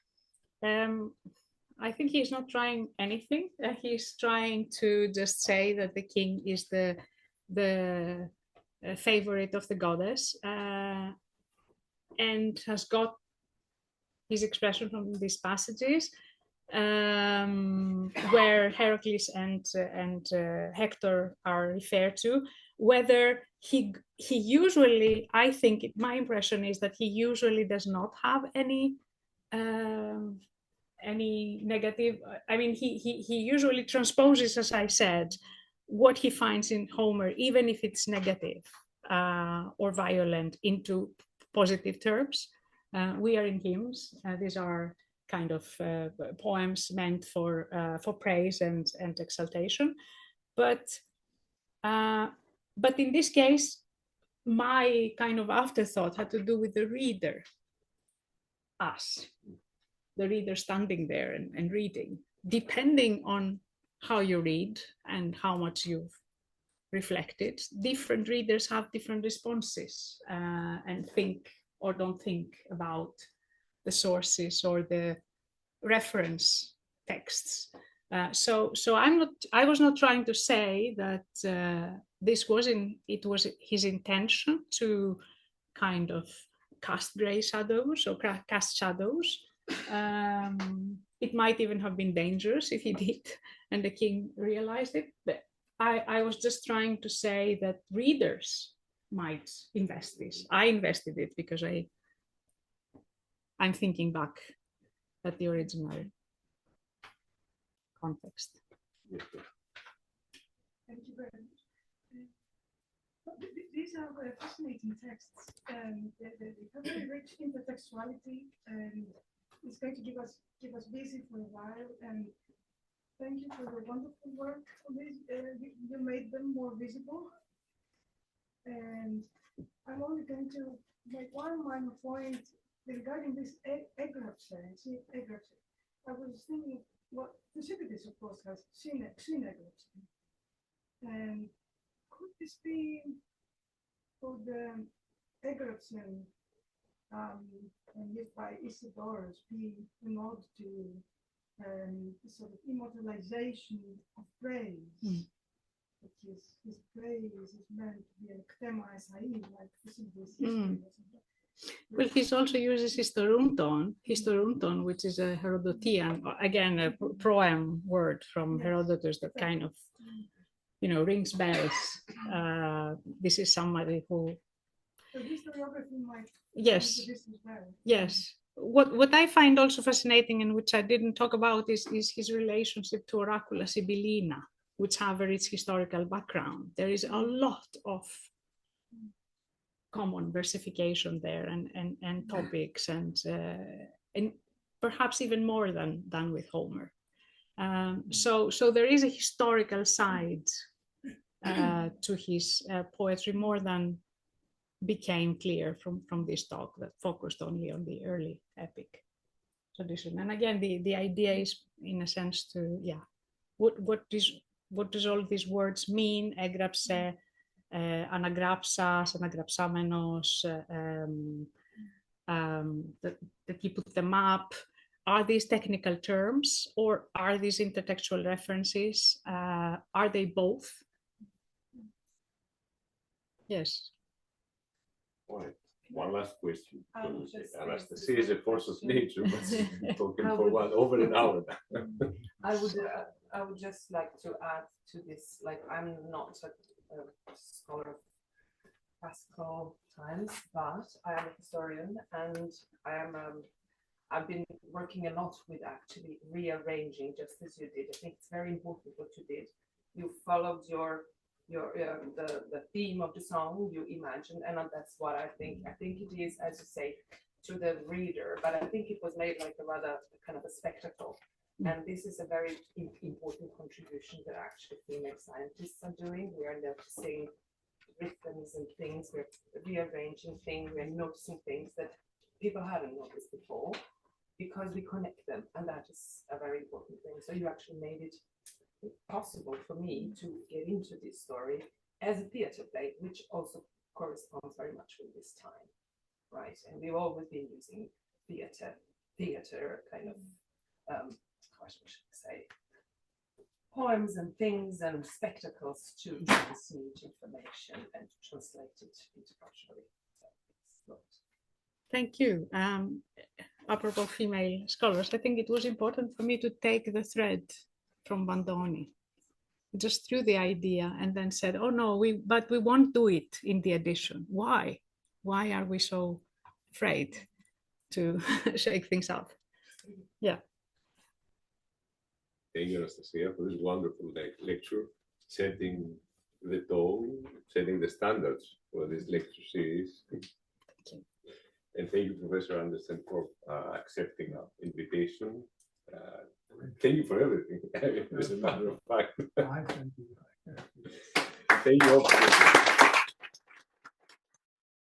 I think he's not trying anything. He's trying to just say that the king is the favorite of the goddess, and has got his expression from these passages where Heracles and Hector are referred to. Whether he usually, I think my impression is that he usually does not have any negative. I mean, he usually transposes, as I said, what he finds in Homer, even if it's negative or violent, into positive terms. We are in hymns. These are kind of poems meant for praise and exaltation. But in this case, my kind of afterthought had to do with the reader, us, the reader standing there and reading. Depending on how you read and how much you've reflected, different readers have different responses and think or don't think about the sources or the reference texts. So I was not trying to say that it was his intention to kind of cast gray shadows or cast shadows. It might even have been dangerous if he did and the king realized it. But I was just trying to say that readers might invest this. I invested it because I'm thinking back at the original context. Thank you very much. These are very fascinating texts, and they have very rich intertextuality, and it's going to keep us busy for a while. And thank you for the wonderful work on this. You made them more visible. And I'm only going to make one minor point regarding this egraphy. I was thinking, well, Thucydides, of course, has seen egraphy. And could this be for the egraphy used by Isidorus be a nod to sort of immortalization of praise? Which is his praise is meant to be a ktema esai, like Thucydides history or something. Well, he also uses historonton, which is a Herodotean, again, a proem word from Herodotus that kind of, rings bells. This is somebody who, So historiography might Yes. do this as well. Yes. What I find also fascinating, and which I didn't talk about, is his relationship to Oracula Sibyllina, which have a rich historical background. There is a lot of common versification there, and topics, and perhaps even more than with Homer. So there is a historical side to his poetry, more than became clear from this talk that focused only on the early epic tradition. And again, the idea is, in a sense, to what does all these words mean? Έγραψε, αναγράψας, αναγραψάμενος, that you put them up. Are these technical terms, or are these intertextual references? Are they both? Yes. All right. One last question. Just Anastasia is a force of nature, but she's been talking for over an hour now. I would just like to add to this, like, I'm not a scholar of classical times, but I am a historian, and I've been working a lot with actually rearranging, just as you did. I think it's very important what you did. You followed the theme of the song you imagined, and that's what I think. I think it is, as you say, to the reader, but I think it was made like a rather kind of a spectacle. And this is a very important contribution that actually female scientists are doing. We are noticing rhythms and things, we're rearranging things, we're noticing things that people hadn't noticed before, because we connect them, and that is a very important thing. So you actually made it possible for me to get into this story as a theater play, which also corresponds very much with this time, right? And we've always been using theater kind of, what should I say, poems and things and spectacles to transmit information and to translate it interculturally. Thank you. Apropos female scholars, I think it was important for me to take the thread from Bandoni, just threw the idea and then said, oh no, but we won't do it in the edition. Why? Why are we so afraid to shake things up? Yeah. Thank you, Anastasia, for this wonderful lecture, setting the tone, setting the standards for this lecture series. Thank you. And thank you, Professor Andersen, for accepting our invitation. Thank you for everything, as a matter of fact. I thank you. Thank you all.